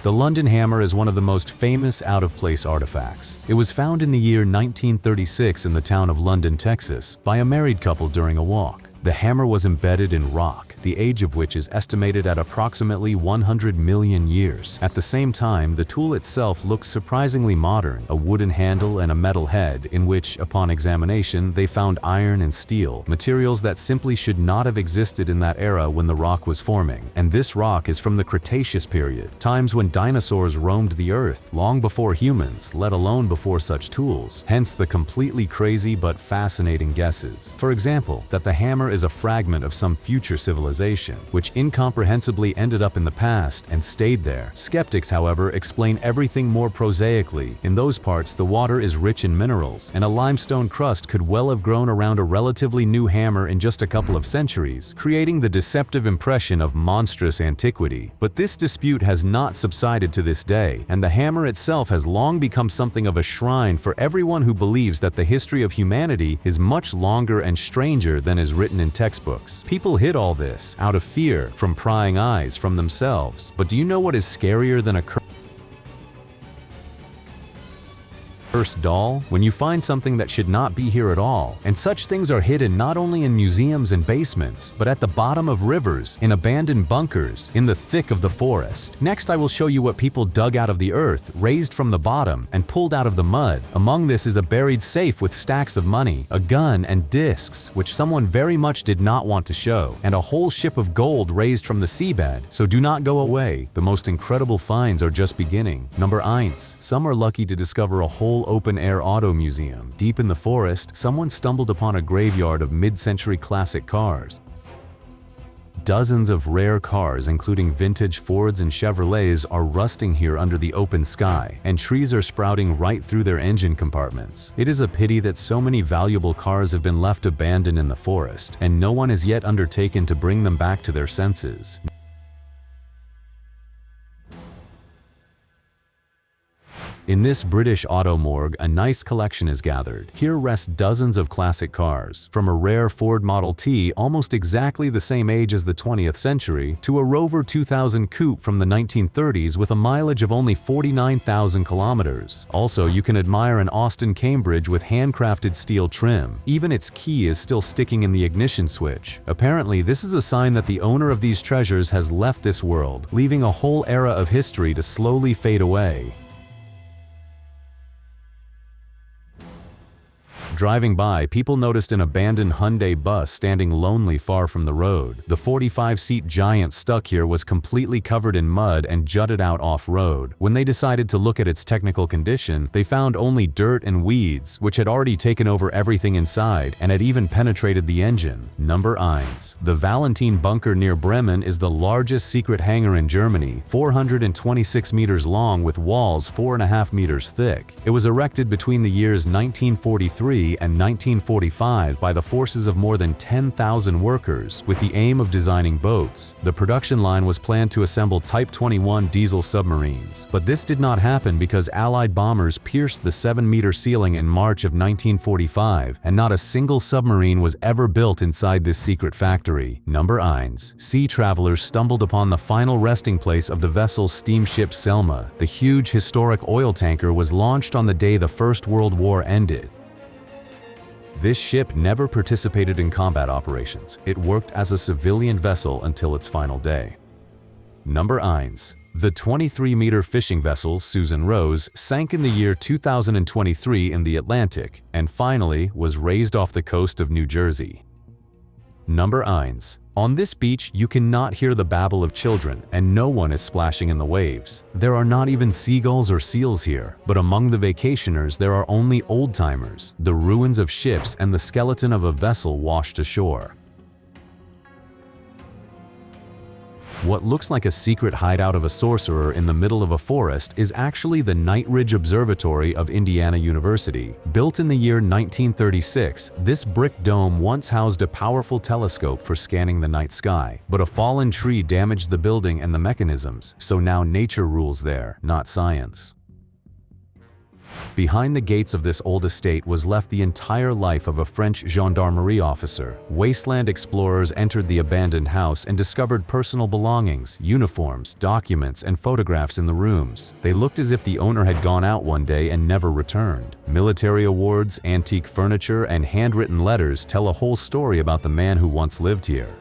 The London hammer is one of the most famous out-of-place artifacts. It was found in the year 1936 in the town of London, Texas, by a married couple during a walk. The hammer was embedded in rock, the age of which is estimated at approximately 100 million years. At the same time, the tool itself looks surprisingly modern, a wooden handle and a metal head in which, upon examination, they found iron and steel, materials that simply should not have existed in that era when the rock was forming. And this rock is from the Cretaceous period, times when dinosaurs roamed the earth, long before humans, let alone before such tools. Hence the completely crazy but fascinating guesses. For example, that the hammer is a fragment of some future civilization, which incomprehensibly ended up in the past and stayed there. Skeptics, however, explain everything more prosaically. In those parts, the water is rich in minerals, and a limestone crust could well have grown around a relatively new hammer in just a couple of centuries, creating the deceptive impression of monstrous antiquity. But this dispute has not subsided to this day, and the hammer itself has long become something of a shrine for everyone who believes that the history of humanity is much longer and stranger than is written in textbooks. People hid all this out of fear from prying eyes from themselves. But do you know what is scarier than a cursed doll? When you find something that should not be here at all. And such things are hidden not only in museums and basements, but at the bottom of rivers, in abandoned bunkers, in the thick of the forest. Next, I will show you what people dug out of the earth, raised from the bottom, and pulled out of the mud. Among this is a buried safe with stacks of money, a gun, and discs, which someone very much did not want to show, and a whole ship of gold raised from the seabed. So do not go away. The most incredible finds are just beginning. Number 1. Some are lucky to discover a whole open-air auto museum. Deep in the forest, someone stumbled upon a graveyard of mid-century classic cars. Dozens of rare cars, including vintage Fords and Chevrolets, are rusting here under the open sky, and trees are sprouting right through their engine compartments. It is a pity that so many valuable cars have been left abandoned in the forest, and no one has yet undertaken to bring them back to their senses. In this British auto morgue, a nice collection is gathered. Here rest dozens of classic cars, from a rare Ford Model T almost exactly the same age as the 20th century, to a Rover 2000 coupe from the 1930s with a mileage of only 49,000 kilometers. Also, you can admire an Austin Cambridge with handcrafted steel trim. Even its key is still sticking in the ignition switch. Apparently, this is a sign that the owner of these treasures has left this world, leaving a whole era of history to slowly fade away. Driving by, people noticed an abandoned Hyundai bus standing lonely far from the road. The 45-seat giant stuck here was completely covered in mud and jutted out off-road. When they decided to look at its technical condition, they found only dirt and weeds, which had already taken over everything inside and had even penetrated the engine. Number 9. The Valentin bunker near Bremen is the largest secret hangar in Germany, 426 meters long with walls 4.5 meters thick. It was erected between the years 1943 and 1945 by the forces of more than 10,000 workers with the aim of designing boats. The production line was planned to assemble Type 21 diesel submarines, but this did not happen because Allied bombers pierced the 7-meter ceiling in March of 1945, and not a single submarine was ever built inside this secret factory. Number 9. Sea travelers stumbled upon the final resting place of the vessel steamship Selma. The huge historic oil tanker was launched on the day the First World War ended. This ship never participated in combat operations. It worked as a civilian vessel until its final day. Number 9. The 23-meter fishing vessel Susan Rose sank in the year 2023 in the Atlantic and finally was raised off the coast of New Jersey. Number 9. On this beach, you cannot hear the babble of children, and no one is splashing in the waves. There are not even seagulls or seals here, but among the vacationers there are only old-timers, the ruins of ships and the skeleton of a vessel washed ashore. What looks like a secret hideout of a sorcerer in the middle of a forest is actually the Night Ridge Observatory of Indiana University. Built in the year 1936, this brick dome once housed a powerful telescope for scanning the night sky. But a fallen tree damaged the building and the mechanisms, so now nature rules there, not science. Behind the gates of this old estate was left the entire life of a French gendarmerie officer. Wasteland explorers entered the abandoned house and discovered personal belongings, uniforms, documents, and photographs in the rooms. They looked as if the owner had gone out one day and never returned. Military awards, antique furniture, and handwritten letters tell a whole story about the man who once lived here.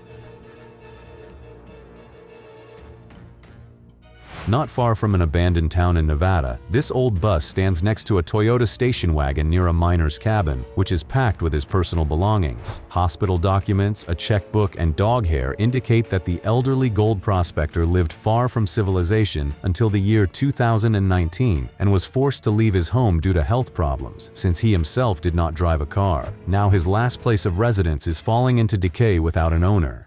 Not far from an abandoned town in Nevada, this old bus stands next to a Toyota station wagon near a miner's cabin, which is packed with his personal belongings. Hospital documents, a checkbook, and dog hair indicate that the elderly gold prospector lived far from civilization until the year 2019 and was forced to leave his home due to health problems, since he himself did not drive a car. Now his last place of residence is falling into decay without an owner.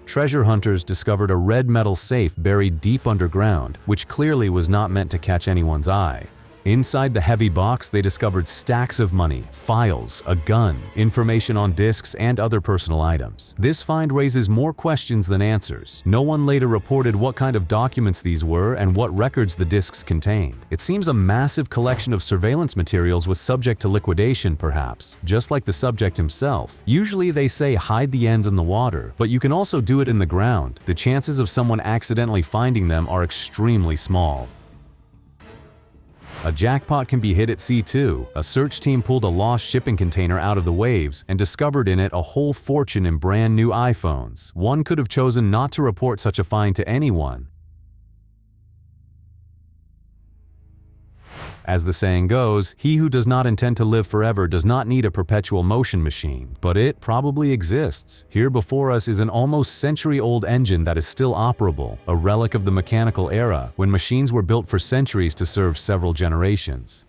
Treasure hunters discovered a red metal safe buried deep underground, which clearly was not meant to catch anyone's eye. Inside the heavy box, they discovered stacks of money, files, a gun, information on discs, and other personal items. This find raises more questions than answers. No one later reported what kind of documents these were and what records the discs contained. It seems a massive collection of surveillance materials was subject to liquidation, perhaps, just like the subject himself. Usually they say hide the ends in the water, but you can also do it in the ground. The chances of someone accidentally finding them are extremely small. A jackpot can be hit at sea too. A search team pulled a lost shipping container out of the waves and discovered in it a whole fortune in brand new iPhones. One could have chosen not to report such a find to anyone. As the saying goes, he who does not intend to live forever does not need a perpetual motion machine, but it probably exists. Here before us is an almost century-old engine that is still operable, a relic of the mechanical era, when machines were built for centuries to serve several generations.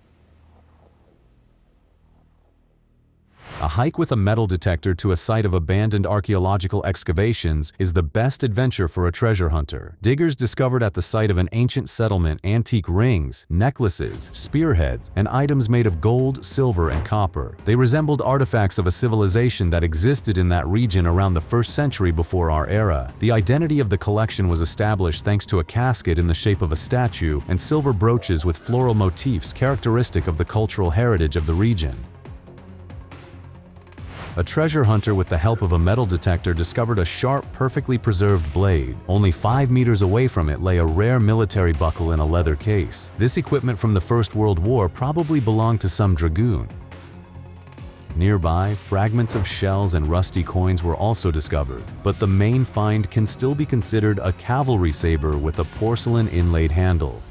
A hike with a metal detector to a site of abandoned archaeological excavations is the best adventure for a treasure hunter. Diggers discovered at the site of an ancient settlement antique rings, necklaces, spearheads, and items made of gold, silver, and copper. They resembled artifacts of a civilization that existed in that region around the 1st century before our era. The identity of the collection was established thanks to a casket in the shape of a statue and silver brooches with floral motifs characteristic of the cultural heritage of the region. A treasure hunter with the help of a metal detector discovered a sharp, perfectly preserved blade. Only 5 meters away from it lay a rare military buckle in a leather case. This equipment from the First World War probably belonged to some dragoon. Nearby, fragments of shells and rusty coins were also discovered, but the main find can still be considered a cavalry saber with a porcelain inlaid handle.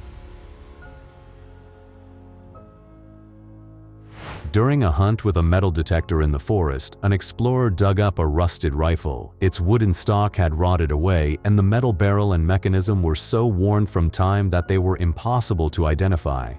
During a hunt with a metal detector in the forest, an explorer dug up a rusted rifle. Its wooden stock had rotted away, and the metal barrel and mechanism were so worn from time that they were impossible to identify.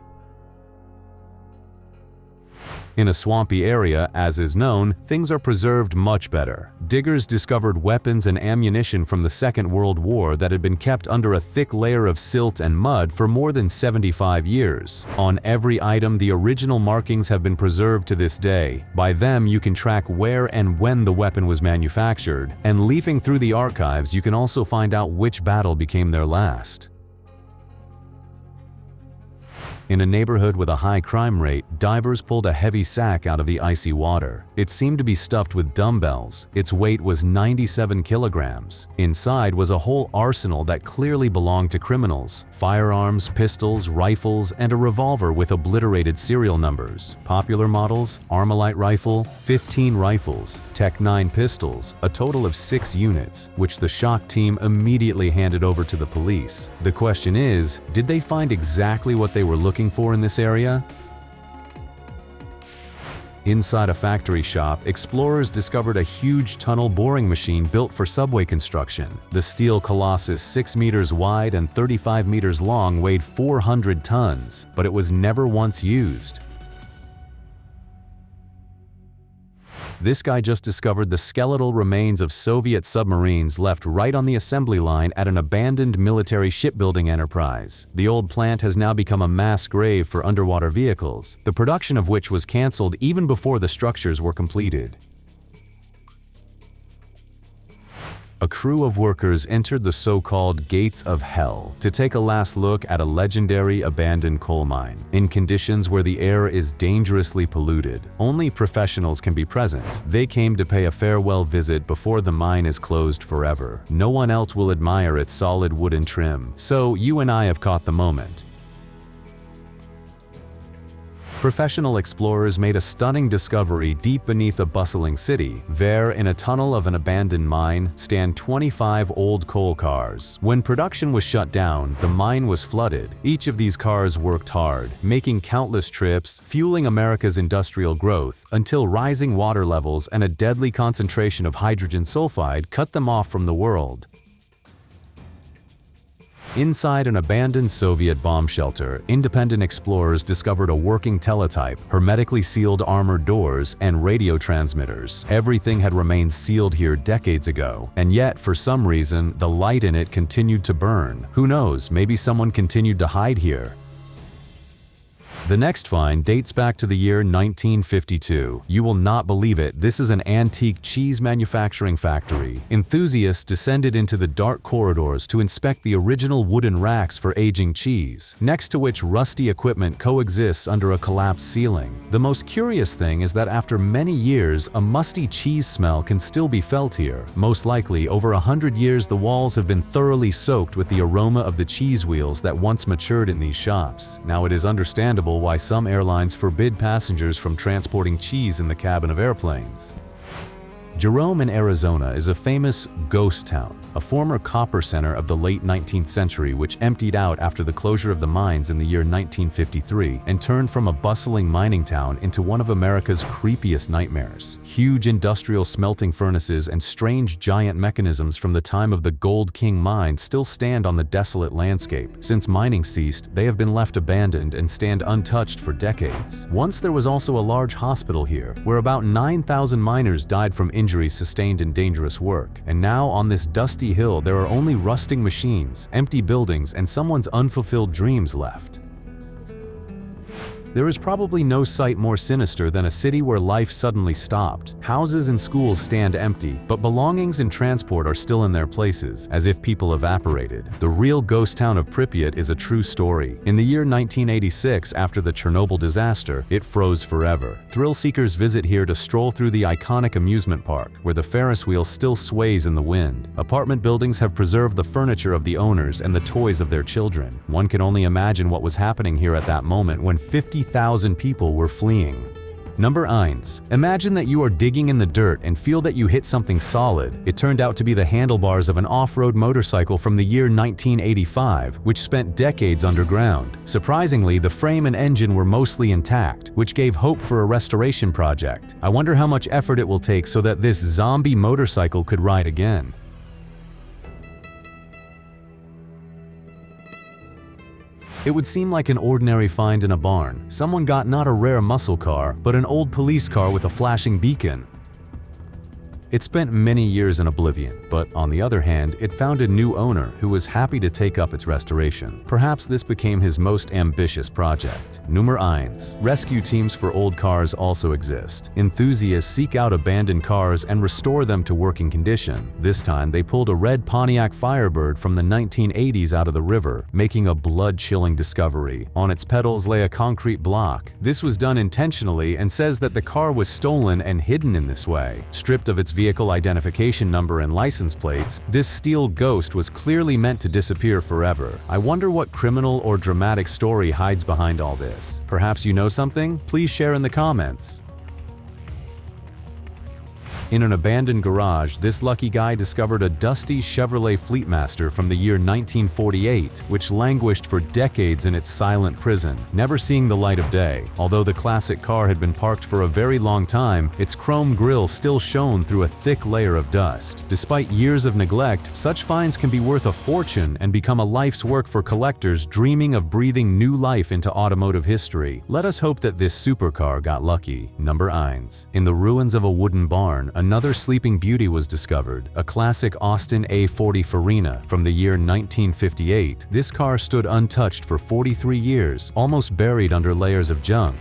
In a swampy area, as is known, things are preserved much better. Diggers discovered weapons and ammunition from the Second World War that had been kept under a thick layer of silt and mud for more than 75 years. On every item, the original markings have been preserved to this day. By them, you can track where and when the weapon was manufactured, and leafing through the archives, you can also find out which battle became their last. In a neighborhood with a high crime rate, divers pulled a heavy sack out of the icy water. It seemed to be stuffed with dumbbells. Its weight was 97 kilograms. Inside was a whole arsenal that clearly belonged to criminals: firearms, pistols, rifles, and a revolver with obliterated serial numbers. Popular models: Armalite rifle, 15 rifles, Tech 9 pistols, a total of 6 units, which the shock team immediately handed over to the police. The question is, did they find exactly what they were looking for in this area? Inside a factory shop, explorers discovered a huge tunnel boring machine built for subway construction. The steel colossus, 6 meters wide and 35 meters long, weighed 400 tons, but it was never once used. This guy just discovered the skeletal remains of Soviet submarines left right on the assembly line at an abandoned military shipbuilding enterprise. The old plant has now become a mass grave for underwater vehicles, the production of which was cancelled even before the structures were completed. A crew of workers entered the so-called Gates of Hell to take a last look at a legendary abandoned coal mine. In conditions where the air is dangerously polluted, only professionals can be present. They came to pay a farewell visit before the mine is closed forever. No one else will admire its solid wooden trim, so you and I have caught the moment. Professional explorers made a stunning discovery deep beneath a bustling city. There, in a tunnel of an abandoned mine, stand 25 old coal cars. When production was shut down, the mine was flooded. Each of these cars worked hard, making countless trips, fueling America's industrial growth, until rising water levels and a deadly concentration of hydrogen sulfide cut them off from the world. Inside an abandoned Soviet bomb shelter, independent explorers discovered a working teletype, hermetically sealed armored doors, and radio transmitters. Everything had remained sealed here decades ago, and yet, for some reason, the light in it continued to burn. Who knows, maybe someone continued to hide here. The next find dates back to the year 1952. You will not believe it, this is an antique cheese manufacturing factory. Enthusiasts descended into the dark corridors to inspect the original wooden racks for aging cheese, next to which rusty equipment coexists under a collapsed ceiling. The most curious thing is that after many years, a musty cheese smell can still be felt here. Most likely, over 100 years, the walls have been thoroughly soaked with the aroma of the cheese wheels that once matured in these shops. Now, it is understandable why some airlines forbid passengers from transporting cheese in the cabin of airplanes. Jerome in Arizona is a famous ghost town, a former copper center of the late 19th century which emptied out after the closure of the mines in the year 1953 and turned from a bustling mining town into one of America's creepiest nightmares. Huge industrial smelting furnaces and strange giant mechanisms from the time of the Gold King mine still stand on the desolate landscape. Since mining ceased, they have been left abandoned and stand untouched for decades. Once there was also a large hospital here, where about 9,000 miners died from injuries sustained in dangerous work. And now, on this dusty hill, there are only rusting machines, empty buildings, and someone's unfulfilled dreams left. There is probably no sight more sinister than a city where life suddenly stopped. Houses and schools stand empty, but belongings and transport are still in their places, as if people evaporated. The real ghost town of Pripyat is a true story. In the year 1986, after the Chernobyl disaster, it froze forever. Thrill seekers visit here to stroll through the iconic amusement park, where the Ferris wheel still sways in the wind. Apartment buildings have preserved the furniture of the owners and the toys of their children. One can only imagine what was happening here at that moment when 50,000 people were fleeing. Number 1. Imagine that you are digging in the dirt and feel that you hit something solid. It turned out to be the handlebars of an off-road motorcycle from the year 1985, which spent decades underground. Surprisingly, the frame and engine were mostly intact, which gave hope for a restoration project. I wonder how much effort it will take so that this zombie motorcycle could ride again. It would seem like an ordinary find in a barn. Someone got not a rare muscle car, but an old police car with a flashing beacon. It spent many years in oblivion, but on the other hand, it found a new owner who was happy to take up its restoration. Perhaps this became his most ambitious project. Nummer 1. Rescue teams for old cars also exist. Enthusiasts seek out abandoned cars and restore them to working condition. This time, they pulled a red Pontiac Firebird from the 1980s out of the river, making a blood-chilling discovery. On its pedals lay a concrete block. This was done intentionally and says that the car was stolen and hidden in this way. Stripped of its vehicle identification number and license plates, this steel ghost was clearly meant to disappear forever. I wonder what criminal or dramatic story hides behind all this. Perhaps you know something? Please share in the comments. In an abandoned garage, this lucky guy discovered a dusty Chevrolet Fleetmaster from the year 1948, which languished for decades in its silent prison, never seeing the light of day. Although the classic car had been parked for a very long time, its chrome grille still shone through a thick layer of dust. Despite years of neglect, such finds can be worth a fortune and become a life's work for collectors dreaming of breathing new life into automotive history. Let us hope that this supercar got lucky. Number 9. In the ruins of a wooden barn, another sleeping beauty was discovered, a classic Austin A40 Farina from the year 1958. This car stood untouched for 43 years, almost buried under layers of junk.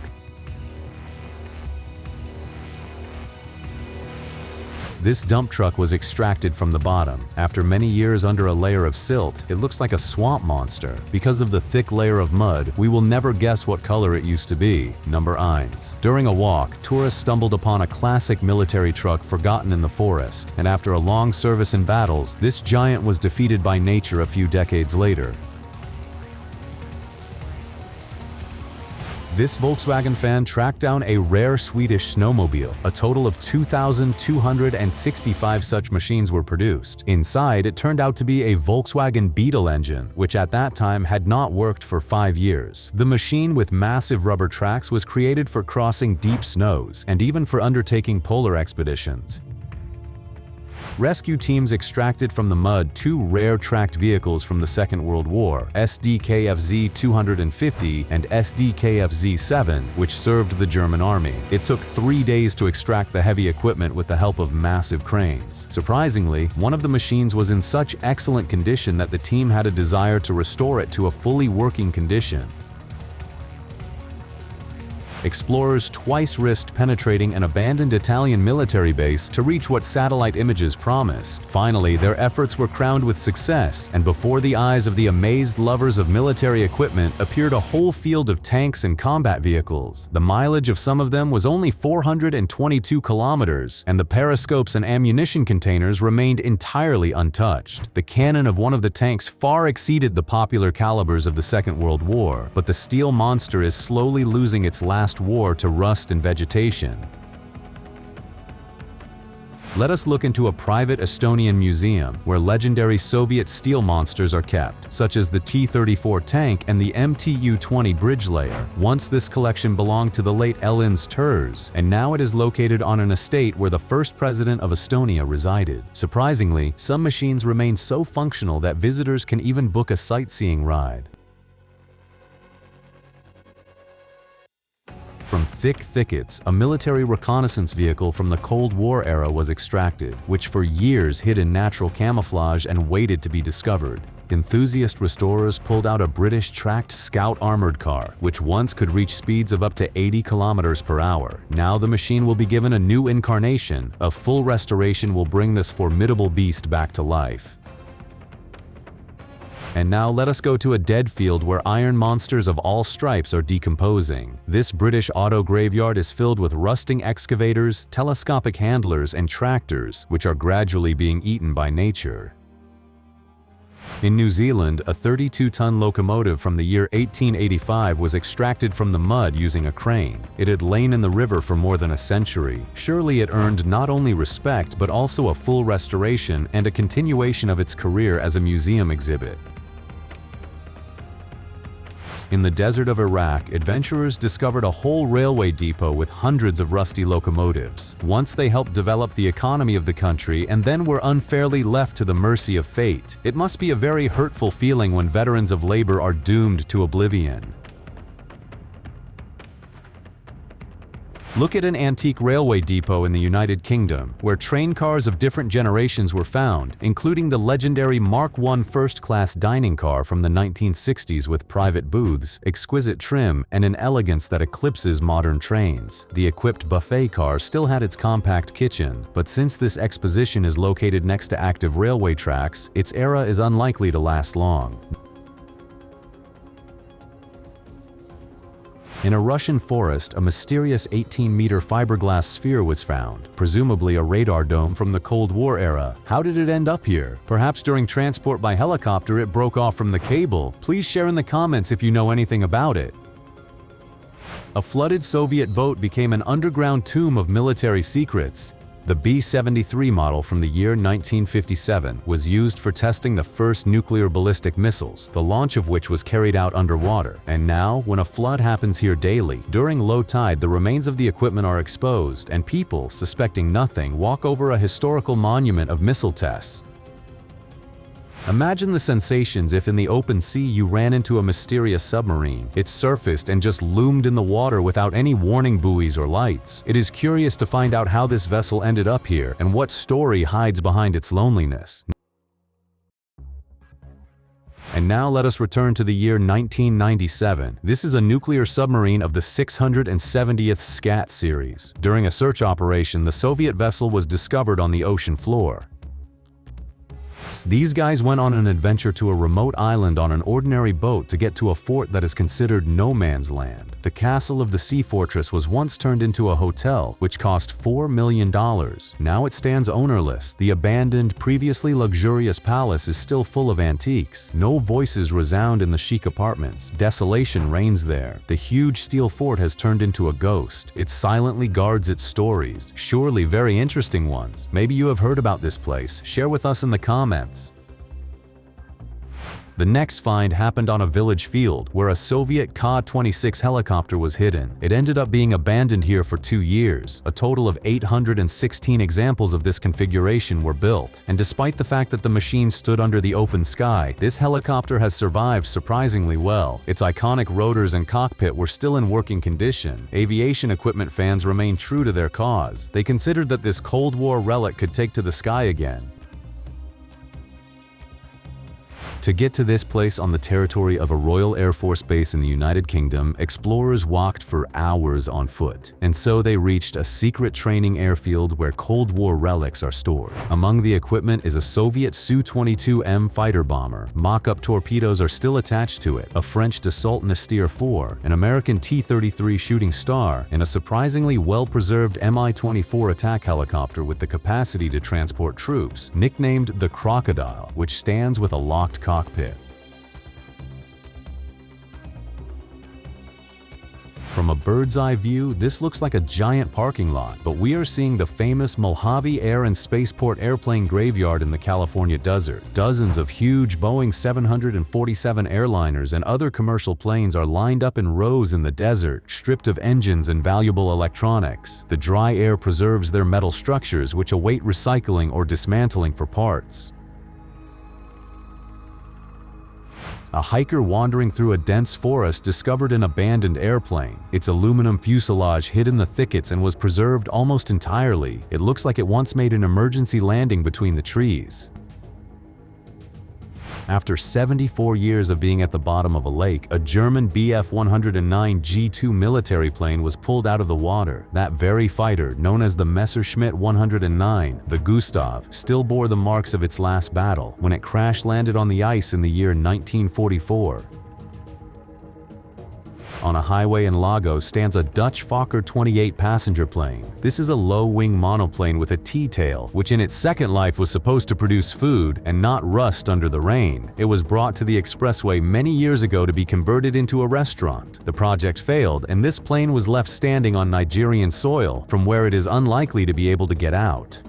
This dump truck was extracted from the bottom. After many years under a layer of silt, it looks like a swamp monster. Because of the thick layer of mud, we will never guess what color it used to be. Number 9. During a walk, tourists stumbled upon a classic military truck forgotten in the forest, and after a long service in battles, this giant was defeated by nature a few decades later. This Volkswagen fan tracked down a rare Swedish snowmobile. A total of 2,265 such machines were produced. Inside, it turned out to be a Volkswagen Beetle engine, which at that time had not worked for 5 years. The machine with massive rubber tracks was created for crossing deep snows, and even for undertaking polar expeditions. Rescue teams extracted from the mud 2 rare tracked vehicles from the Second World War, SDKFZ-250 and SDKFZ-7, which served the German army. It took 3 days to extract the heavy equipment with the help of massive cranes. Surprisingly, one of the machines was in such excellent condition that the team had a desire to restore it to a fully working condition. Explorers twice risked penetrating an abandoned Italian military base to reach what satellite images promised. Finally, their efforts were crowned with success, and before the eyes of the amazed lovers of military equipment appeared a whole field of tanks and combat vehicles. The mileage of some of them was only 422 kilometers, and the periscopes and ammunition containers remained entirely untouched. The cannon of one of the tanks far exceeded the popular calibers of the Second World War, but the steel monster is slowly losing its last war to rust and vegetation. Let us look into a private Estonian museum where legendary Soviet steel monsters are kept, such as the T-34 tank and the MTU-20 bridge layer. Once this collection belonged to the late Elins Turs, and now it is located on an estate where the first president of Estonia resided. Surprisingly, some machines remain so functional that visitors can even book a sightseeing ride. From thick thickets, a military reconnaissance vehicle from the Cold War era was extracted, which for years hid in natural camouflage and waited to be discovered. Enthusiast restorers pulled out a British tracked Scout armored car, which once could reach speeds of up to 80 kilometers per hour. Now the machine will be given a new incarnation. A full restoration will bring this formidable beast back to life. And now let us go to a dead field where iron monsters of all stripes are decomposing. This British auto graveyard is filled with rusting excavators, telescopic handlers, and tractors, which are gradually being eaten by nature. In New Zealand, a 32-ton locomotive from the year 1885 was extracted from the mud using a crane. It had lain in the river for more than a century. Surely it earned not only respect but also a full restoration and a continuation of its career as a museum exhibit. In the desert of Iraq, adventurers discovered a whole railway depot with hundreds of rusty locomotives. Once they helped develop the economy of the country and then were unfairly left to the mercy of fate. It must be a very hurtful feeling when veterans of labor are doomed to oblivion. Look at an antique railway depot in the United Kingdom, where train cars of different generations were found, including the legendary Mark I first-class dining car from the 1960s with private booths, exquisite trim, and an elegance that eclipses modern trains. The equipped buffet car still had its compact kitchen, but since this exposition is located next to active railway tracks, its era is unlikely to last long. In a Russian forest, a mysterious 18-meter fiberglass sphere was found, presumably a radar dome from the Cold War era. How did it end up here? Perhaps during transport by helicopter it broke off from the cable. Please share in the comments if you know anything about it. A flooded Soviet boat became an underground tomb of military secrets. The B-73 model from the year 1957 was used for testing the first nuclear ballistic missiles, the launch of which was carried out underwater. And now, when a flood happens here daily, during low tide the remains of the equipment are exposed and people, suspecting nothing, walk over a historical monument of missile tests. Imagine the sensations if in the open sea you ran into a mysterious submarine. It surfaced and just loomed in the water without any warning buoys or lights. It is curious to find out how this vessel ended up here and what story hides behind its loneliness. And now let us return to the year 1997. This is a nuclear submarine of the 670th Scat series. During a search operation, the Soviet vessel was discovered on the ocean floor. These guys went on an adventure to a remote island on an ordinary boat to get to a fort that is considered no man's land. The castle of the sea fortress was once turned into a hotel, which cost $4 million. Now it stands ownerless. The abandoned, previously luxurious palace is still full of antiques. No voices resound in the chic apartments. Desolation reigns there. The huge steel fort has turned into a ghost. It silently guards its stories, surely very interesting ones. Maybe you have heard about this place. Share with us in the comments. The next find happened on a village field where a Soviet Ka-26 helicopter was hidden. It ended up being abandoned here for 2 years. A total of 816 examples of this configuration were built. And despite the fact that the machine stood under the open sky, this helicopter has survived surprisingly well. Its iconic rotors and cockpit were still in working condition. Aviation equipment fans remain true to their cause. They considered that this Cold War relic could take to the sky again. To get to this place on the territory of a Royal Air Force base in the United Kingdom, explorers walked for hours on foot, and so they reached a secret training airfield where Cold War relics are stored. Among the equipment is a Soviet Su-22M fighter bomber. Mock-up torpedoes are still attached to it, a French Dassault Nestir 4, an American T-33 Shooting Star, and a surprisingly well-preserved Mi-24 attack helicopter with the capacity to transport troops, nicknamed the Crocodile, which stands with a locked cockpit. From a bird's eye view, this looks like a giant parking lot, but we are seeing the famous Mojave Air and Spaceport airplane graveyard in the California desert. Dozens of huge Boeing 747 airliners and other commercial planes are lined up in rows in the desert, stripped of engines and valuable electronics. The dry air preserves their metal structures, which await recycling or dismantling for parts. A hiker wandering through a dense forest discovered an abandoned airplane. Its aluminum fuselage hid in the thickets and was preserved almost entirely. It looks like it once made an emergency landing between the trees. After 74 years of being at the bottom of a lake, a German Bf-109 G2 military plane was pulled out of the water. That very fighter, known as the Messerschmitt 109, the Gustav, still bore the marks of its last battle when it crash-landed on the ice in the year 1944. On a highway in Lagos stands a Dutch Fokker 28 passenger plane. This is a low-wing monoplane with a T-tail, which in its second life was supposed to produce food and not rust under the rain. It was brought to the expressway many years ago to be converted into a restaurant. The project failed, and this plane was left standing on Nigerian soil, from where it is unlikely to be able to get out.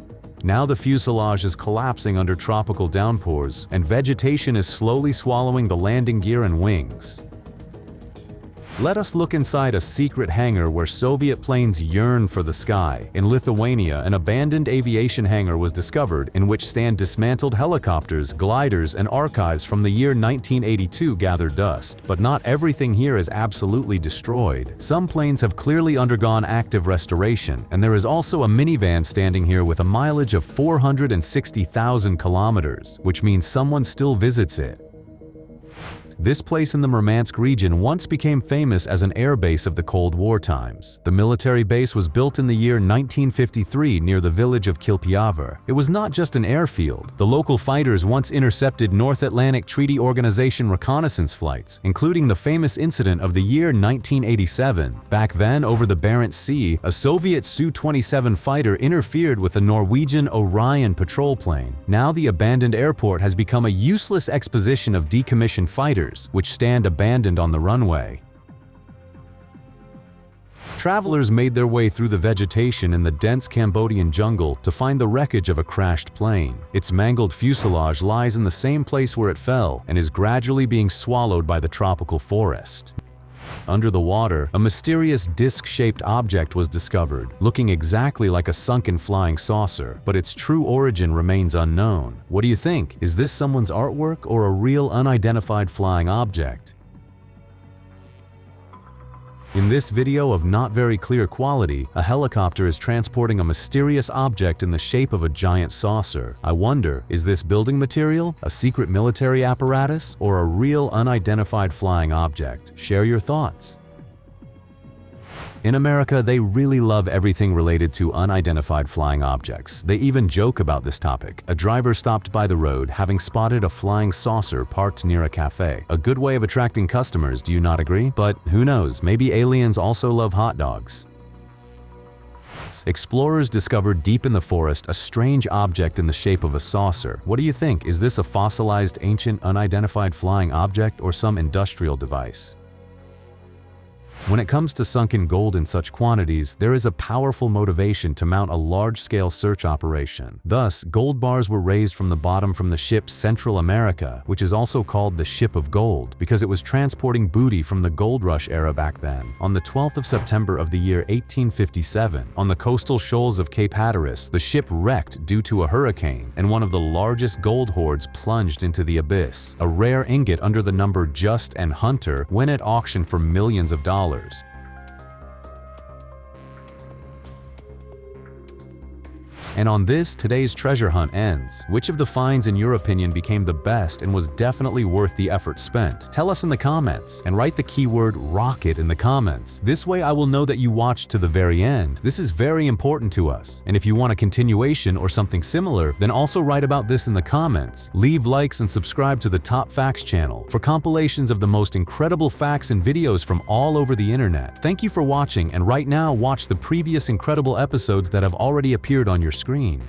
Now the fuselage is collapsing under tropical downpours, and vegetation is slowly swallowing the landing gear and wings. Let us look inside a secret hangar where Soviet planes yearn for the sky. In Lithuania, an abandoned aviation hangar was discovered in which stand dismantled helicopters, gliders, and archives from the year 1982 gathered dust. But not everything here is absolutely destroyed. Some planes have clearly undergone active restoration, and there is also a minivan standing here with a mileage of 460,000 kilometers, which means someone still visits it. This place in the Murmansk region once became famous as an airbase of the Cold War times. The military base was built in the year 1953 near the village of Kilpiavr. It was not just an airfield. The local fighters once intercepted North Atlantic Treaty Organization reconnaissance flights, including the famous incident of the year 1987. Back then, over the Barents Sea, a Soviet Su-27 fighter interfered with a Norwegian Orion patrol plane. Now the abandoned airport has become a useless exposition of decommissioned fighters, which stand abandoned on the runway. Travelers made their way through the vegetation in the dense Cambodian jungle to find the wreckage of a crashed plane. Its mangled fuselage lies in the same place where it fell and is gradually being swallowed by the tropical forest. Under the water, a mysterious disc-shaped object was discovered, looking exactly like a sunken flying saucer, but its true origin remains unknown. What do you think? Is this someone's artwork or a real unidentified flying object? In this video of not very clear quality, a helicopter is transporting a mysterious object in the shape of a giant saucer. I wonder, is this building material, a secret military apparatus, or a real unidentified flying object? Share your thoughts. In America, they really love everything related to unidentified flying objects. They even joke about this topic. A driver stopped by the road having spotted a flying saucer parked near a cafe. A good way of attracting customers, do you not agree? But who knows, maybe aliens also love hot dogs. Explorers discovered deep in the forest a strange object in the shape of a saucer. What do you think? Is this a fossilized, ancient, unidentified flying object or some industrial device? When it comes to sunken gold in such quantities, there is a powerful motivation to mount a large-scale search operation. Thus, gold bars were raised from the bottom from the ship Central America, which is also called the Ship of Gold, because it was transporting booty from the gold rush era back then. On the 12th of September of the year 1857, on the coastal shoals of Cape Hatteras, the ship wrecked due to a hurricane, and one of the largest gold hoards plunged into the abyss. A rare ingot under the number Just and Hunter went at auction for millions of dollars. And on this, today's treasure hunt ends. Which of the finds in your opinion became the best and was definitely worth the effort spent? Tell us in the comments, and write the keyword rocket in the comments. This way I will know that you watched to the very end. This is very important to us. And if you want a continuation or something similar, then also write about this in the comments. Leave likes and subscribe to the Top Facts channel for compilations of the most incredible facts and videos from all over the internet. Thank you for watching, and right now watch the previous incredible episodes that have already appeared on your screen.